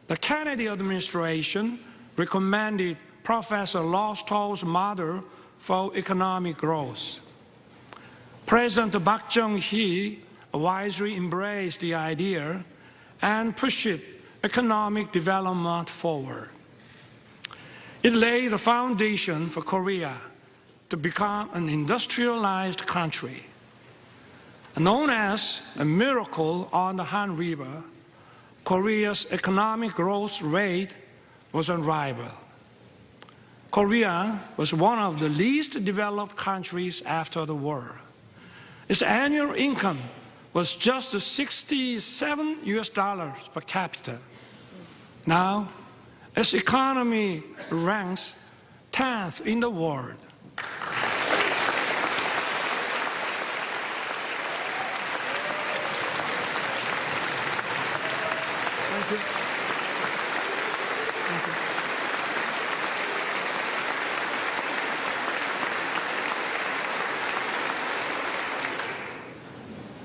the Kennedy administration recommended Professor Lostow's model for economic growth. President Park Chung-hee wisely embraced the idea and pushed economic development forward. It laid the foundation for Korea to become an industrialized country. Known as a miracle on the Han River, Korea's economic growth rate was unrivaled. Korea was one of the least developed countries after the war. Its annual income was just $67 per capita. Now, its economy ranks 10th in the world. Thank you. Thank you.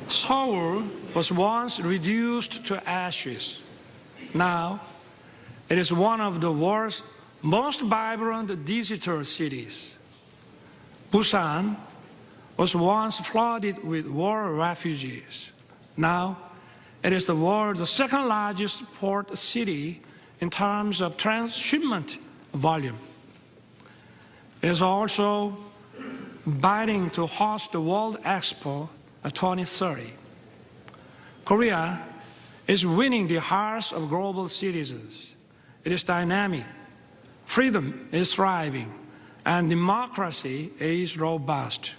Seoul was once reduced to ashes. Now, it is one of the world's most vibrant digital cities. Busan was once flooded with war refugees. Now, it is the world's second largest port city in terms of transshipment volume. It is also bidding to host the World Expo 2030. Korea is winning the hearts of global citizens. It is dynamic, freedom is thriving, and democracy is robust.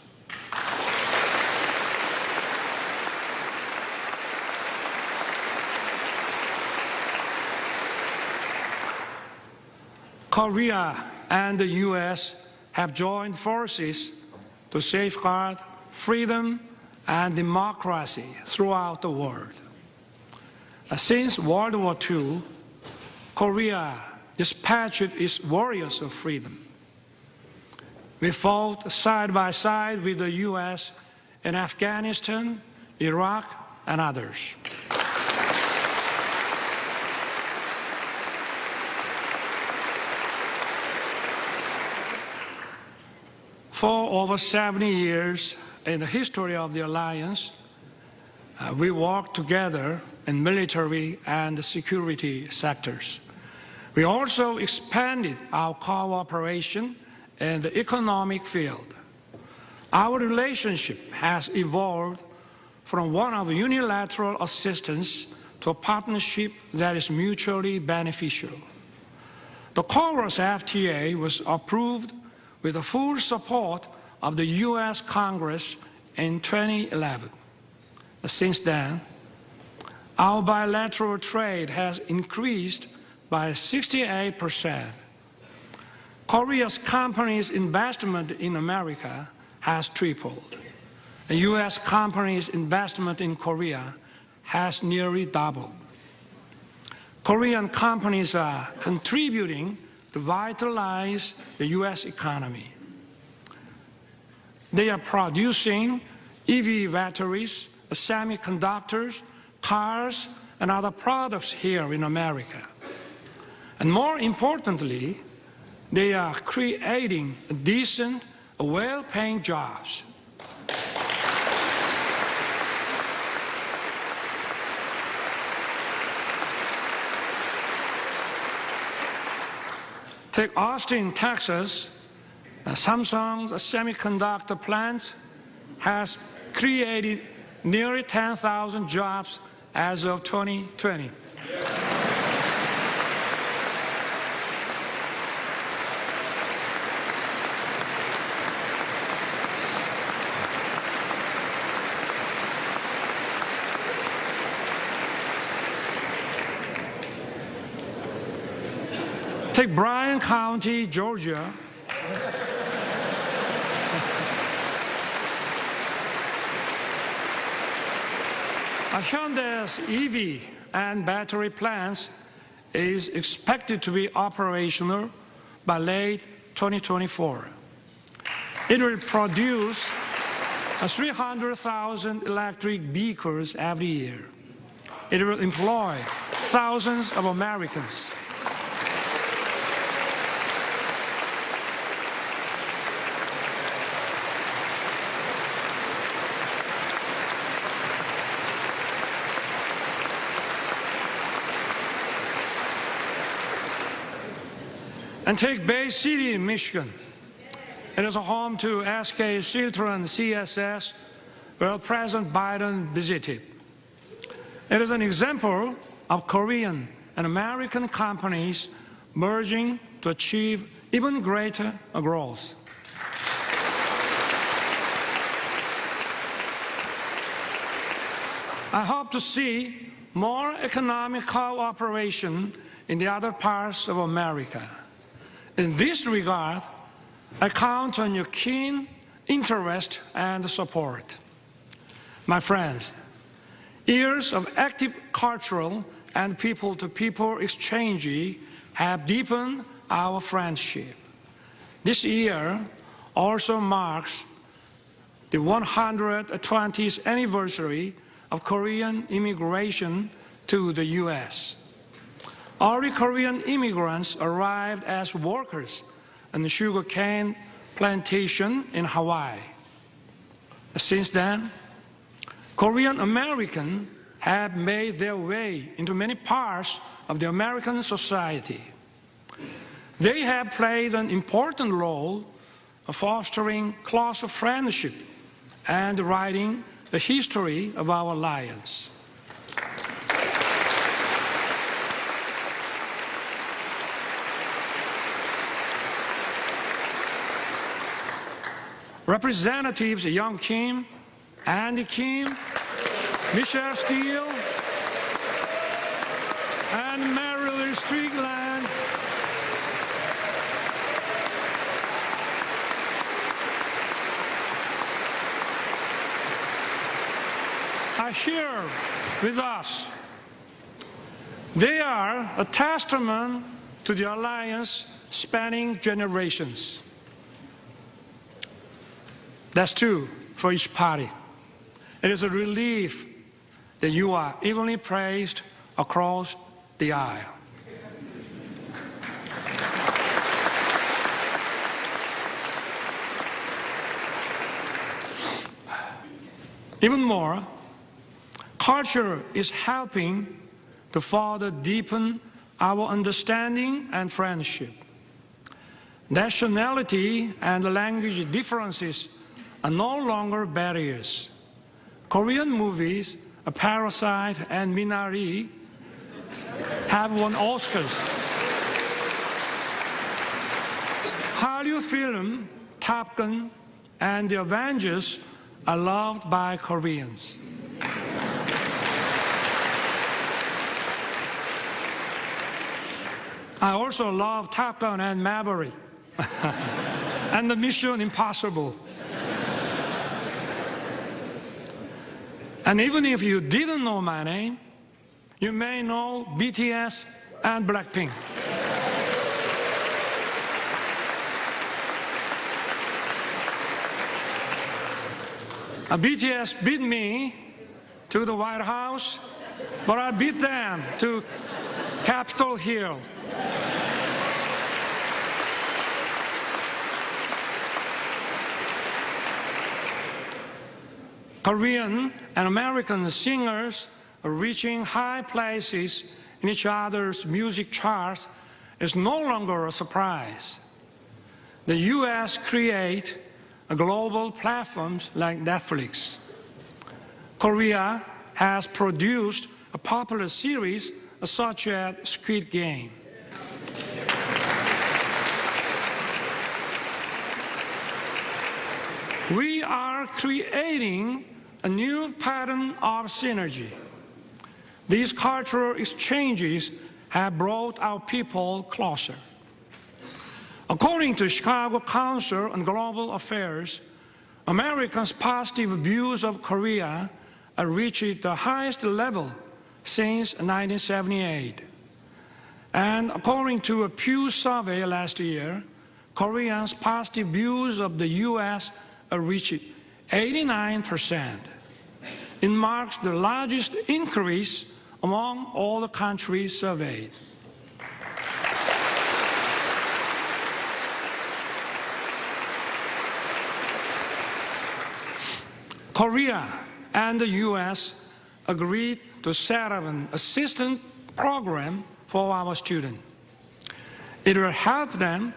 Korea and the U.S. have joined forces to safeguard freedom and democracy throughout the world. Since World War II, Korea dispatched its warriors of freedom. We fought side by side with the U.S. in Afghanistan, Iraq, and others. For over 70 years in the history of the alliance, we worked together in military and security sectors. We also expanded our cooperation in the economic field. Our relationship has evolved from one of unilateral assistance to a partnership that is mutually beneficial. The Chorus FTA was approved with the full support of the U.S. Congress in 2011. Since then, our bilateral trade has increased by 68%. Korea's companies' investment in America has tripled. The U.S. companies' investment in Korea has nearly doubled. Korean companies are contributing to vitalize the U.S. economy. They are producing EV batteries, semiconductors, cars, and other products here in America. And more importantly, they are creating decent, well-paying jobs. Take Austin, Texas. Samsung's semiconductor plant has created nearly 10,000 jobs as of 2020. Take Bryan County, Georgia. Hyundai's EV and battery plants is expected to be operational by late 2024. It will produce 300,000 electric vehicles every year. It will employ thousands of Americans. And take Bay City in Michigan. It is a home to SK Chiltron CSS, where President Biden visited. It is an example of Korean and American companies merging to achieve even greater growth. I hope to see more economic cooperation in the other parts of America. In this regard, I count on your keen interest and support. My friends, years of active cultural and people-to-people exchange have deepened our friendship. This year also marks the 120th anniversary of Korean immigration to the U.S. Early Korean immigrants arrived as workers on the sugarcane plantation in Hawaii. Since then, Korean Americans have made their way into many parts of the American society. They have played an important role of fostering closer friendship and writing the history of our alliance. Representatives Young Kim, Andy Kim, Michelle Steele, and Marilyn Strickland are here with us. They are a testament to the alliance spanning generations. That's true for each party. It is a relief that you are evenly praised across the aisle. Even more, culture is helping to further deepen our understanding and friendship. Nationality and language differences are no longer barriers. Korean movies, A Parasite and Minari, have won Oscars. Hallyu film, Top Gun, and The Avengers are loved by Koreans. I also love Top Gun and Maverick and the Mission Impossible. And even if you didn't know my name, you may know BTS and Blackpink. BTS beat me to the White House, but I beat them to Capitol Hill. Korean and American singers are reaching high places in each other's music charts is no longer a surprise. The U.S. create global platforms like Netflix. Korea has produced a popular series such as Squid Game. We are creating a new pattern of synergy. These cultural exchanges have brought our people closer. According to Chicago Council on Global Affairs, Americans' positive views of Korea are reached the highest level since 1978. And according to a Pew survey last year, Koreans' positive views of the U.S. are reached 89%. It marks the largest increase among all the countries surveyed. Korea and the U.S. agreed to set up an assistance program for our students. It will help them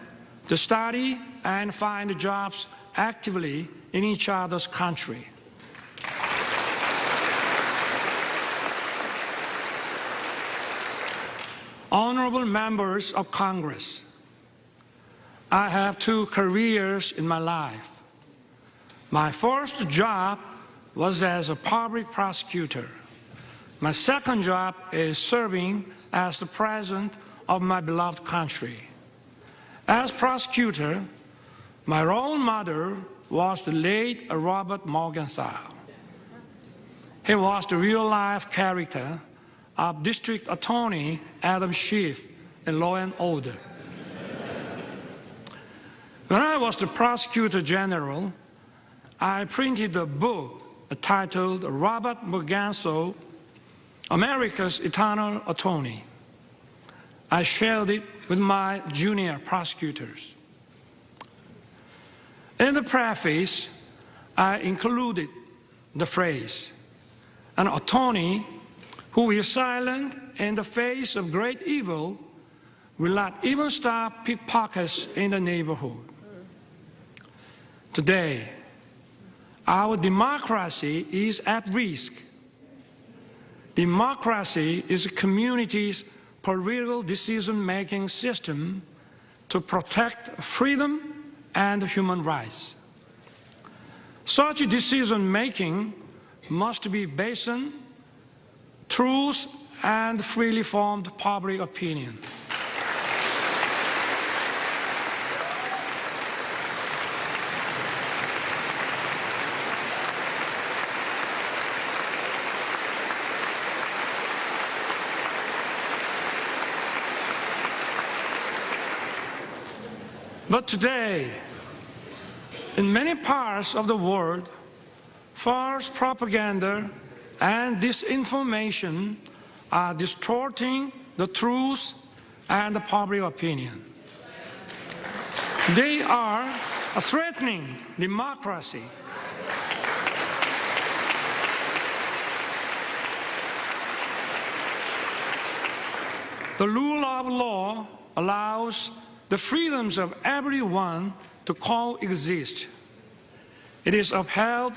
to study and find jobs actively in each other's country. Honorable members of Congress, I have two careers in my life. My first job was as a public prosecutor. My second job is serving as the president of my beloved country. As prosecutor, my role model was the late Robert Morgenthau. He was the real-life character of District Attorney Adam Schiff in Law and Order. When I was the Prosecutor General, I printed a book titled Robert Morganso, America's Eternal Attorney. I shared it with my junior prosecutors. In the preface, I included the phrase, an attorney who is silent in the face of great evil will not even stop pickpockets in the neighborhood. Today, our democracy is at risk. Democracy is a community's political decision-making system to protect freedom and human rights. Such decision-making must be based on truth and freely formed public opinion. But today, in many parts of the world, false propaganda and disinformation are distorting the truth and the public opinion. They are threatening democracy. The rule of law allows the freedoms of everyone to coexist. It is upheld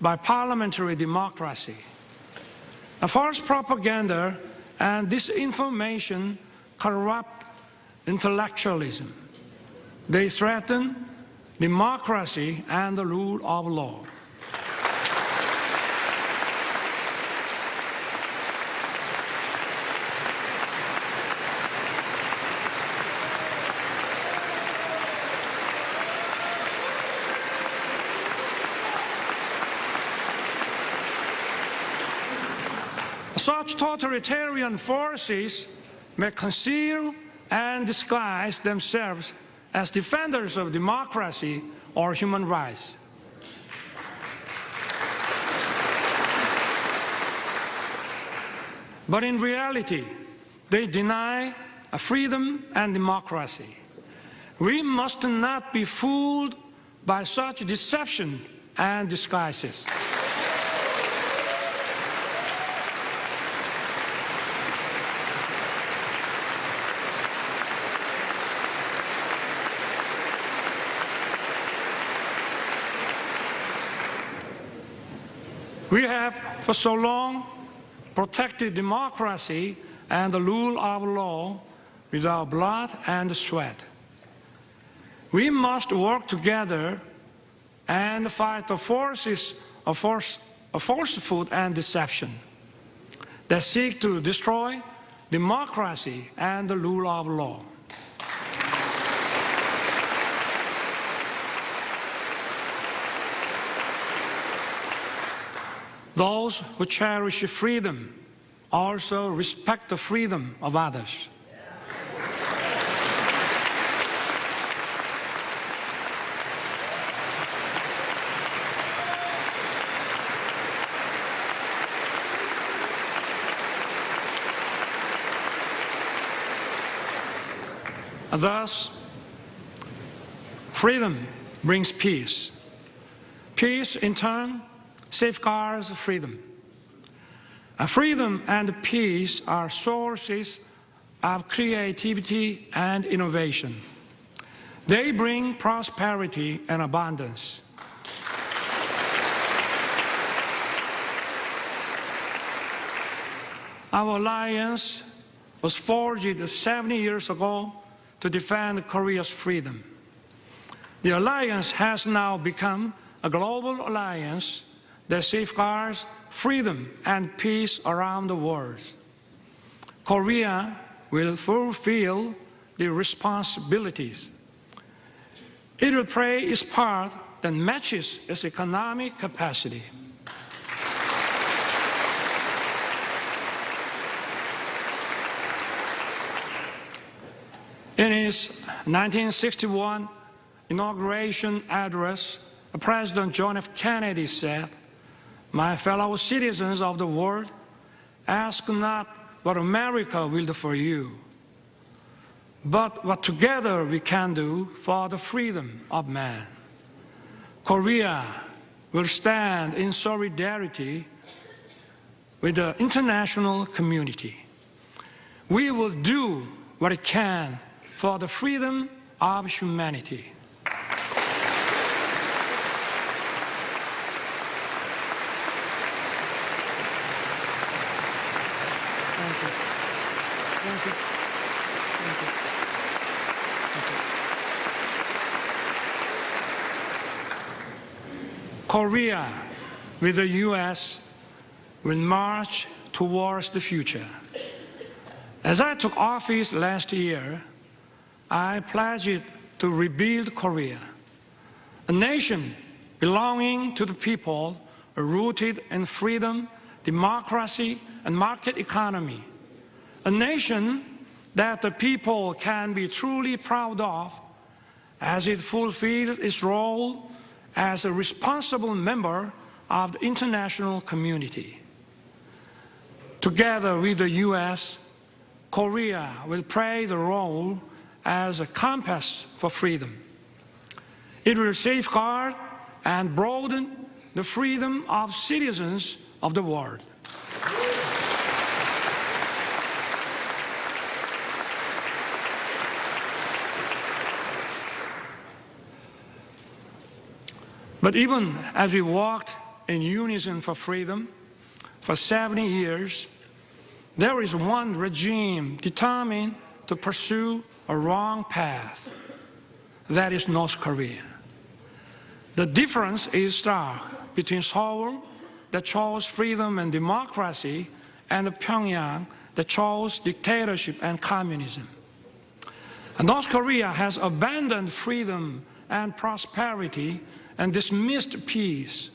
by parliamentary democracy. False propaganda and disinformation corrupt intellectualism. They threaten democracy and the rule of law. Such totalitarian forces may conceal and disguise themselves as defenders of democracy or human rights. But in reality, they deny freedom and democracy. We must not be fooled by such deception and disguises. We have for so long protected democracy and the rule of law with our blood and sweat. We must work together and fight the forces of falsehood and deception that seek to destroy democracy and the rule of law. Those who cherish freedom also respect the freedom of others. Thus, freedom brings peace. Peace, in turn, safeguards freedom. Freedom and peace are sources of creativity and innovation. They bring prosperity and abundance. Our alliance was forged 70 years ago to defend Korea's freedom. The alliance has now become a global alliance that safeguards freedom and peace around the world. Korea will fulfill the responsibilities. It will play its part that matches its economic capacity. In his 1961 inauguration address, President John F. Kennedy said, My fellow citizens of the world, ask not what America will do for you, but what together we can do for the freedom of man. Korea will stand in solidarity with the international community. We will do what it can for the freedom of humanity. Korea, with the U.S., will march towards the future. As I took office last year, I pledged to rebuild Korea, a nation belonging to the people, rooted in freedom, democracy, and market economy, a nation that the people can be truly proud of as it fulfills its role as a responsible member of the international community. Together with the U.S., Korea will play the role as a compass for freedom. It will safeguard and broaden the freedom of citizens of the world. But even as we walked in unison for freedom for 70 years, there is one regime determined to pursue a wrong path. That is North Korea. The difference is stark between Seoul, that chose freedom and democracy, and Pyongyang, that chose dictatorship and communism. And North Korea has abandoned freedom and prosperity and dismissed peace.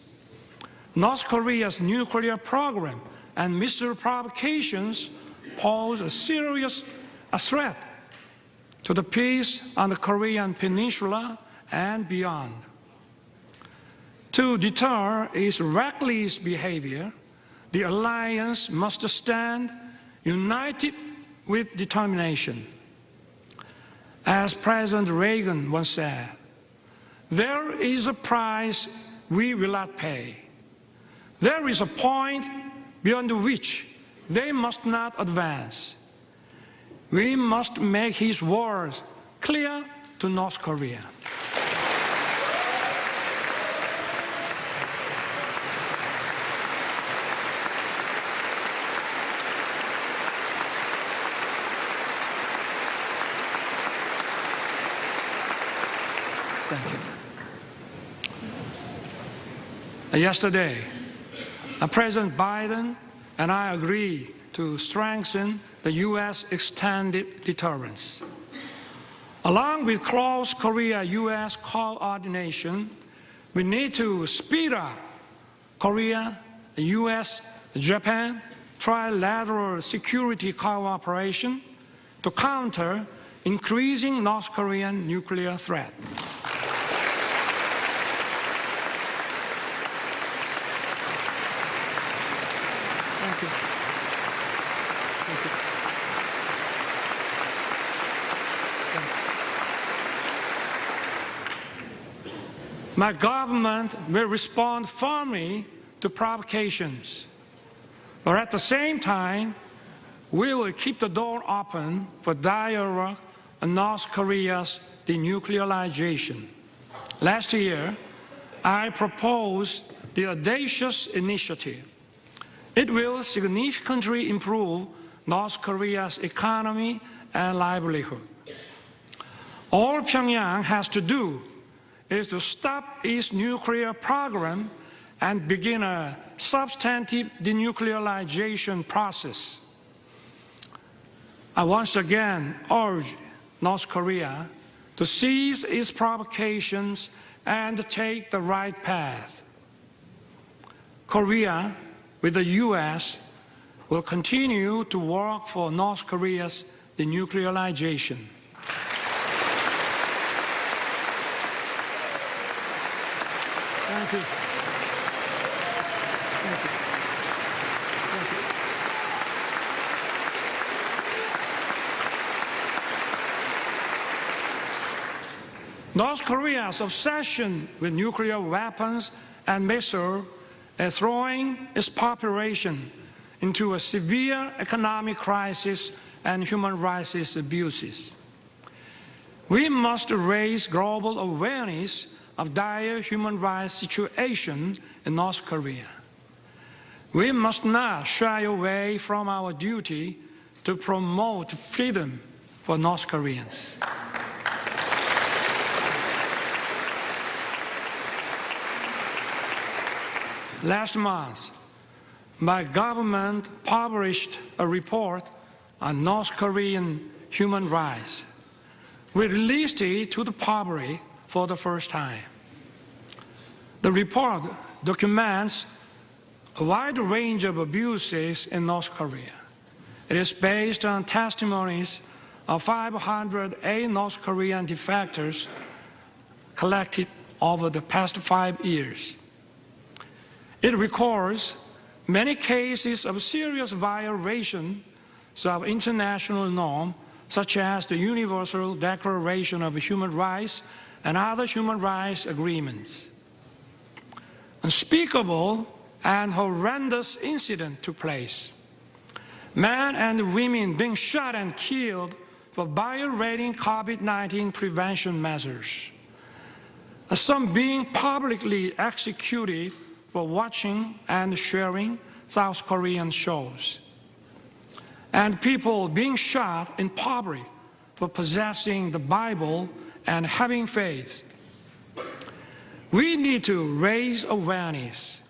North Korea's nuclear program and missile provocations pose a serious threat to the peace on the Korean peninsula and beyond. To deter its reckless behavior, the alliance must stand united with determination. As President Reagan once said, there is a price we will not pay. There is a point beyond which they must not advance. We must make his words clear to North Korea. Thank you. Yesterday, President Biden and I agreed to strengthen the U.S. extended deterrence. Along with close Korea-U.S. coordination, we need to speed up Korea, U.S., Japan trilateral security cooperation to counter increasing North Korean nuclear threat. Thank you. Thank you. My government will respond firmly to provocations, but at the same time, we will keep the door open for dialogue on North Korea's denuclearization. Last year, I proposed the audacious initiative. It will significantly improve North Korea's economy and livelihood. All Pyongyang has to do is to stop its nuclear program and begin a substantive denuclearization process. I once again urge North Korea to cease its provocations and take the right path. Korea, with the U.S., will continue to work for North Korea's denuclearization. Thank you. Thank North Korea's obsession with nuclear weapons and missiles is throwing its population into a severe economic crisis and human rights abuses. We must raise global awareness of dire human rights situation in North Korea. We must not shy away from our duty to promote freedom for North Koreans. Last month, my government published a report on North Korean human rights. We released it to the public for the first time. The report documents a wide range of abuses in North Korea. It is based on testimonies of 508 North Korean defectors collected over the past 5 years. It records many cases of serious violations of international norms, such as the Universal Declaration of Human Rights and other human rights agreements. Unspeakable and horrendous incidents took place. Men and women being shot and killed for violating COVID-19 prevention measures. Some being publicly executed for watching and sharing South Korean shows. And people being shot in public for possessing the Bible and having faith. We need to raise awareness.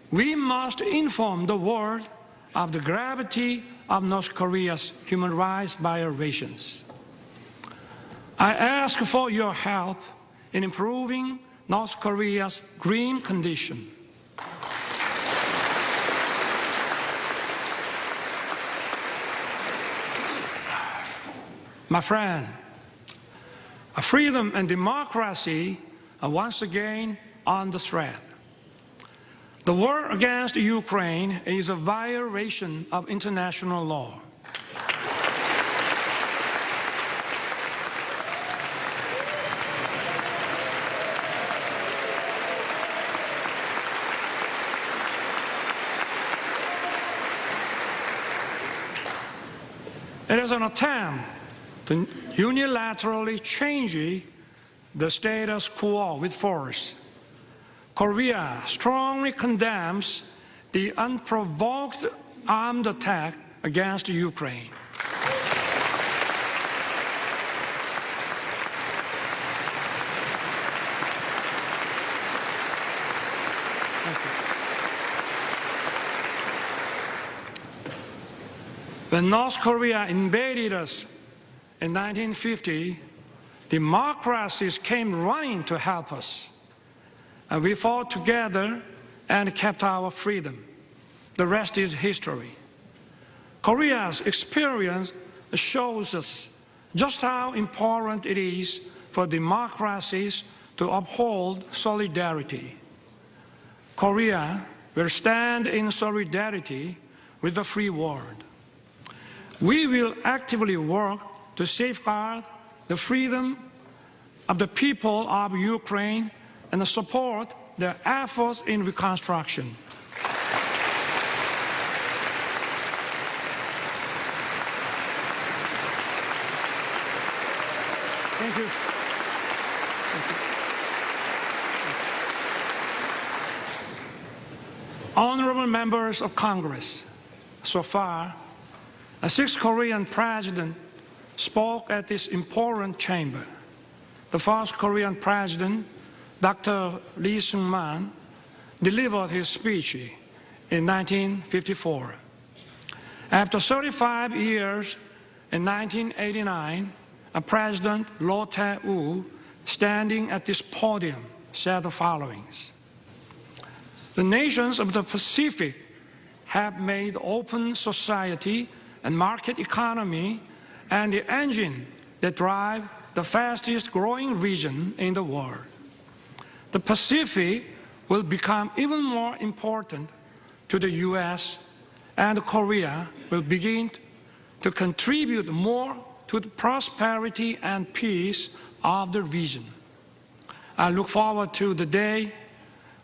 We must inform the world of the gravity of North Korea's human rights violations. I ask for your help in improving North Korea's grim condition. My friend, freedom and democracy are once again under threat. The war against Ukraine is a violation of international law. It is an attempt to unilaterally change the status quo with force. Korea strongly condemns the unprovoked armed attack against Ukraine. When North Korea invaded us in 1950, democracies came running to help us. And we fought together and kept our freedom. The rest is history. Korea's experience shows us just how important it is for democracies to uphold solidarity. Korea will stand in solidarity with the free world. We will actively work to safeguard the freedom of the people of Ukraine and support their efforts in reconstruction. Thank you. Honorable members of Congress, so far, 6 Korean presidents spoke at this important chamber. The first Korean president, Dr. Lee Sung-man, delivered his speech in 1954. After 35 years, in 1989, President Roh Tae-woo, standing at this podium, said the following: "The nations of the Pacific have made open society and market economy and the engine that drive the fastest growing region in the world. The Pacific will become even more important to the U.S., and Korea will begin to contribute more to the prosperity and peace of the region." I look forward to the day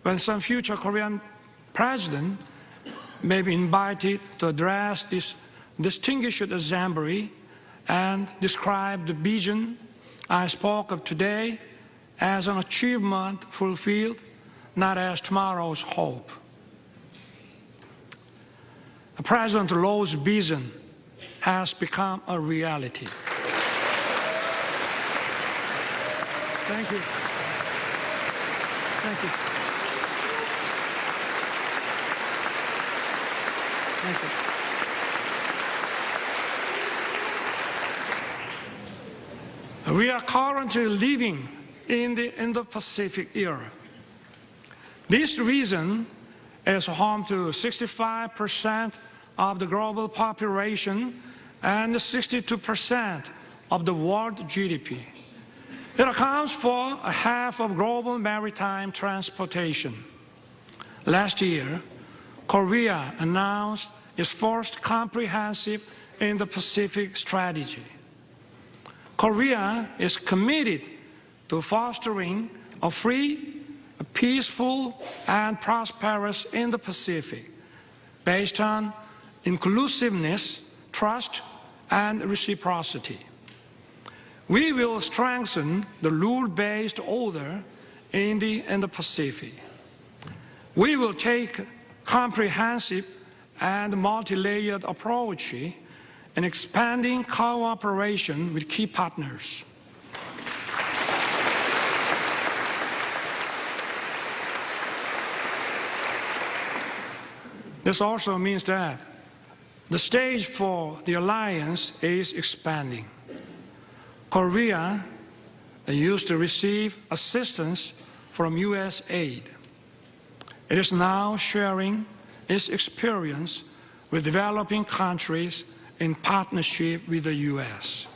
when some future Korean president may be invited to address this distinguished assembly and describe the vision I spoke of today as an achievement fulfilled, not as tomorrow's hope. President Lo's vision has become a reality. Thank you. Thank you. Thank you. We are currently living in the Indo-Pacific era. This region is home to 65% of the global population and 62% of the world GDP. It accounts for a half of global maritime transportation. Last year, Korea announced its first comprehensive Indo-Pacific strategy. Korea is committed to fostering a free, a peaceful, and prosperous Indo-Pacific based on inclusiveness, trust, and reciprocity. We will strengthen the rule-based order in the Indo-Pacific. We will take a comprehensive and multi-layered approach in expanding cooperation with key partners. This also means that the stage for the alliance is expanding. Korea used to receive assistance from U.S. aid. It is now sharing its experience with developing countries in partnership with the U.S.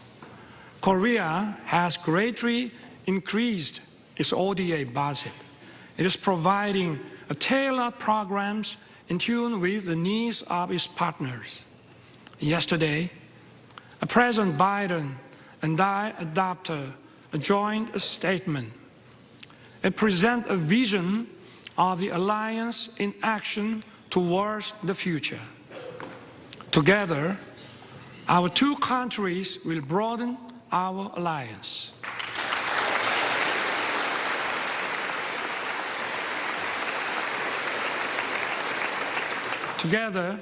Korea has greatly increased its ODA budget. It is providing tailored programs in tune with the needs of its partners. Yesterday, President Biden and I adopted a joint statement. It presents a vision of the alliance in action towards the future. Together, our two countries will broaden our alliance. Together,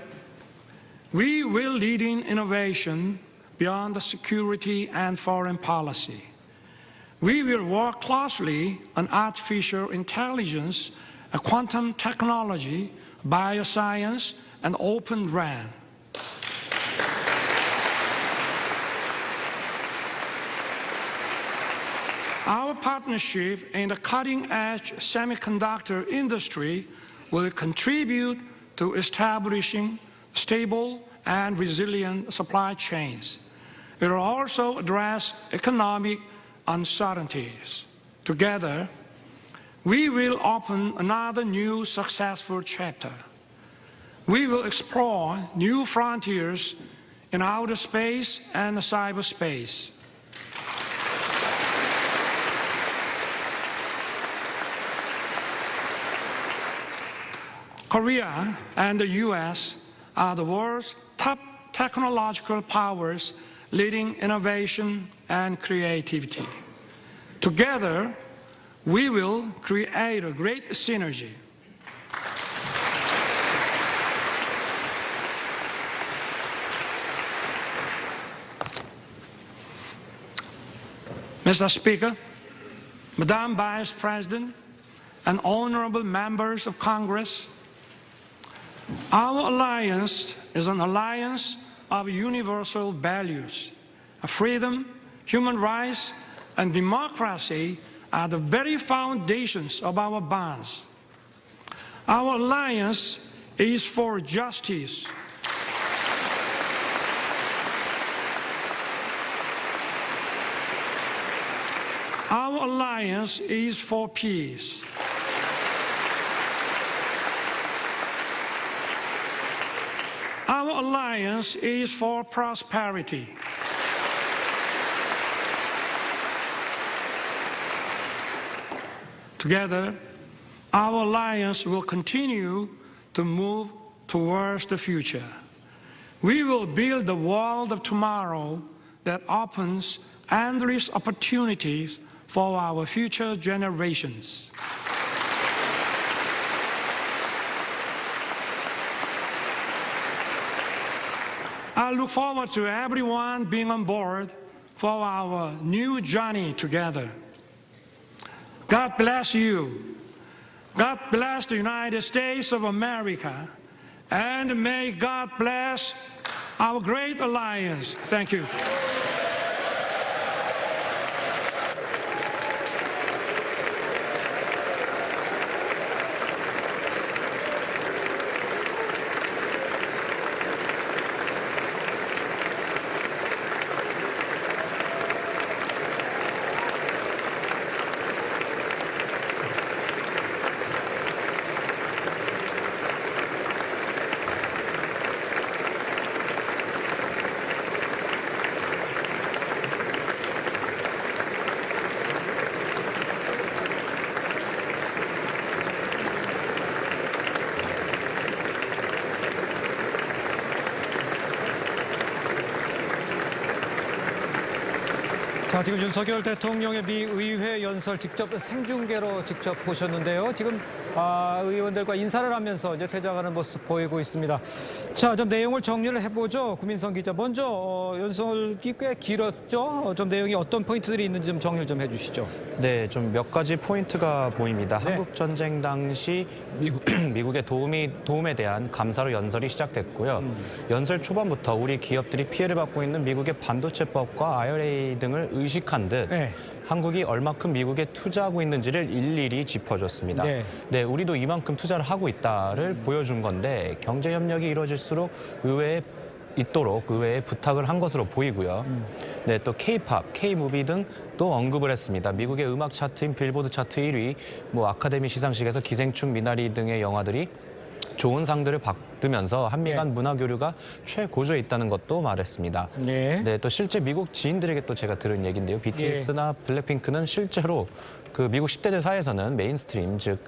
we will lead in innovation beyond the security and foreign policy. We will work closely on artificial intelligence, quantum technology, bioscience, and open RAN. Our partnership in the cutting-edge semiconductor industry will contribute to establishing stable and resilient supply chains. It will also address economic uncertainties. Together, we will open another new successful chapter. We will explore new frontiers in outer space and cyberspace. Korea and the U.S. are the world's top technological powers leading innovation and creativity. Together, we will create a great synergy. Mr. Speaker, Madam Vice President, and honorable members of Congress, our alliance is an alliance of universal values. Freedom, human rights, and democracy are the very foundations of our bonds. Our alliance is for justice. Our alliance is for peace. Our alliance is for prosperity. Together, our alliance will continue to move towards the future. We will build the world of tomorrow that opens endless opportunities for our future generations. I look forward to everyone being on board for our new journey together. God bless you. God bless the United States of America. And may God bless our great alliance. Thank you. 자, 지금 윤석열 대통령의 미 의회 연설 직접 생중계로 직접 보셨는데요. 지금 의원들과 인사를 하면서 이제 퇴장하는 모습 보이고 있습니다. 자, 좀 내용을 정리를 해보죠. 구민성 기자. 먼저 연설이 꽤 길었죠. 좀 내용이 어떤 포인트들이 있는지 좀 정리를 좀 해주시죠. 네, 좀 몇 가지 포인트가 보입니다. 네. 한국 전쟁 당시 미국의 도움에 대한 감사로 연설이 시작됐고요. 연설 초반부터 우리 기업들이 피해를 받고 있는 미국의 반도체법과 IRA 등을 의식한 듯 네. 한국이 얼마큼 미국에 투자하고 있는지를 일일이 짚어줬습니다. 네, 우리도 이만큼 투자를 하고 있다를 보여준 건데 경제 협력이 이루어질수록 의회에 있도록 의회에 부탁을 한 것으로 보이고요. 네, 또 K-팝, K-무비 등 또 언급을 했습니다. 미국의 음악 차트인 빌보드 차트 1위, 아카데미 시상식에서 기생충, 미나리 등의 영화들이 좋은 상들을 받으면서 한미 간 문화 교류가 최고조에 있다는 것도 말했습니다. 네, 또 실제 미국 지인들에게 또 제가 들은 얘기인데요. BTS나 블랙핑크는 실제로 그 미국 10대들 사이에서는 메인스트림, 즉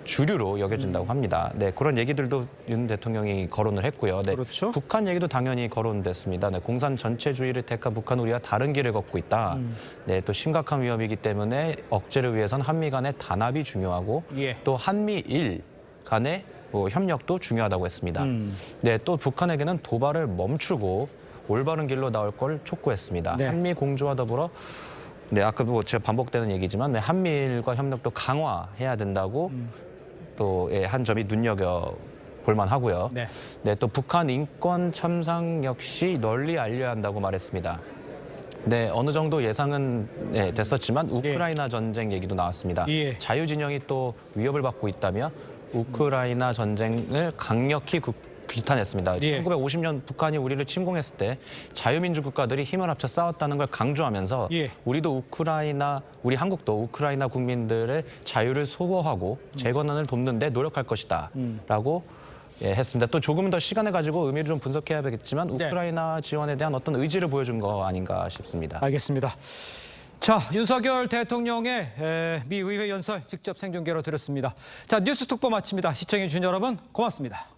주류로 여겨진다고 합니다. 네, 그런 얘기들도 윤 대통령이 거론을 했고요. 네, 그렇죠. 북한 얘기도 당연히 거론됐습니다. 네, 공산 전체주의를 택한 북한 우리와 다른 길을 걷고 있다. 네, 또 심각한 위협이기 때문에 억제를 위해선 한미 간의 단합이 중요하고 또 한미일 간의 협력도 중요하다고 했습니다. 네, 또 북한에게는 도발을 멈추고 올바른 길로 나올 걸 촉구했습니다. 네. 한미 공조와 더불어 네, 아까 제가 반복되는 얘기지만 네, 한미일과 협력도 강화해야 된다고 또 한 점이 눈여겨볼 만하고요. 네, 또 북한 인권 참상 역시 널리 알려야 한다고 말했습니다. 네, 어느 정도 예상은 됐었지만 우크라이나 전쟁 얘기도 나왔습니다. 자유진영이 또 위협을 받고 있다며 우크라이나 전쟁을 강력히 비탄했습니다. 1950년 북한이 우리를 침공했을 때 자유민주 국가들이 힘을 합쳐 싸웠다는 걸 강조하면서 우리 한국도 우크라이나 국민들의 자유를 소거하고 재건안을 돕는 데 노력할 것이다 라고 했습니다. 또 조금 더 시간을 가지고 의미를 좀 분석해야겠지만 우크라이나 지원에 대한 어떤 의지를 보여준 거 아닌가 싶습니다. 알겠습니다. 자, 윤석열 대통령의 미 의회 연설 직접 생중계로 드렸습니다. 자, 뉴스특보 마칩니다. 시청해주신 여러분 고맙습니다.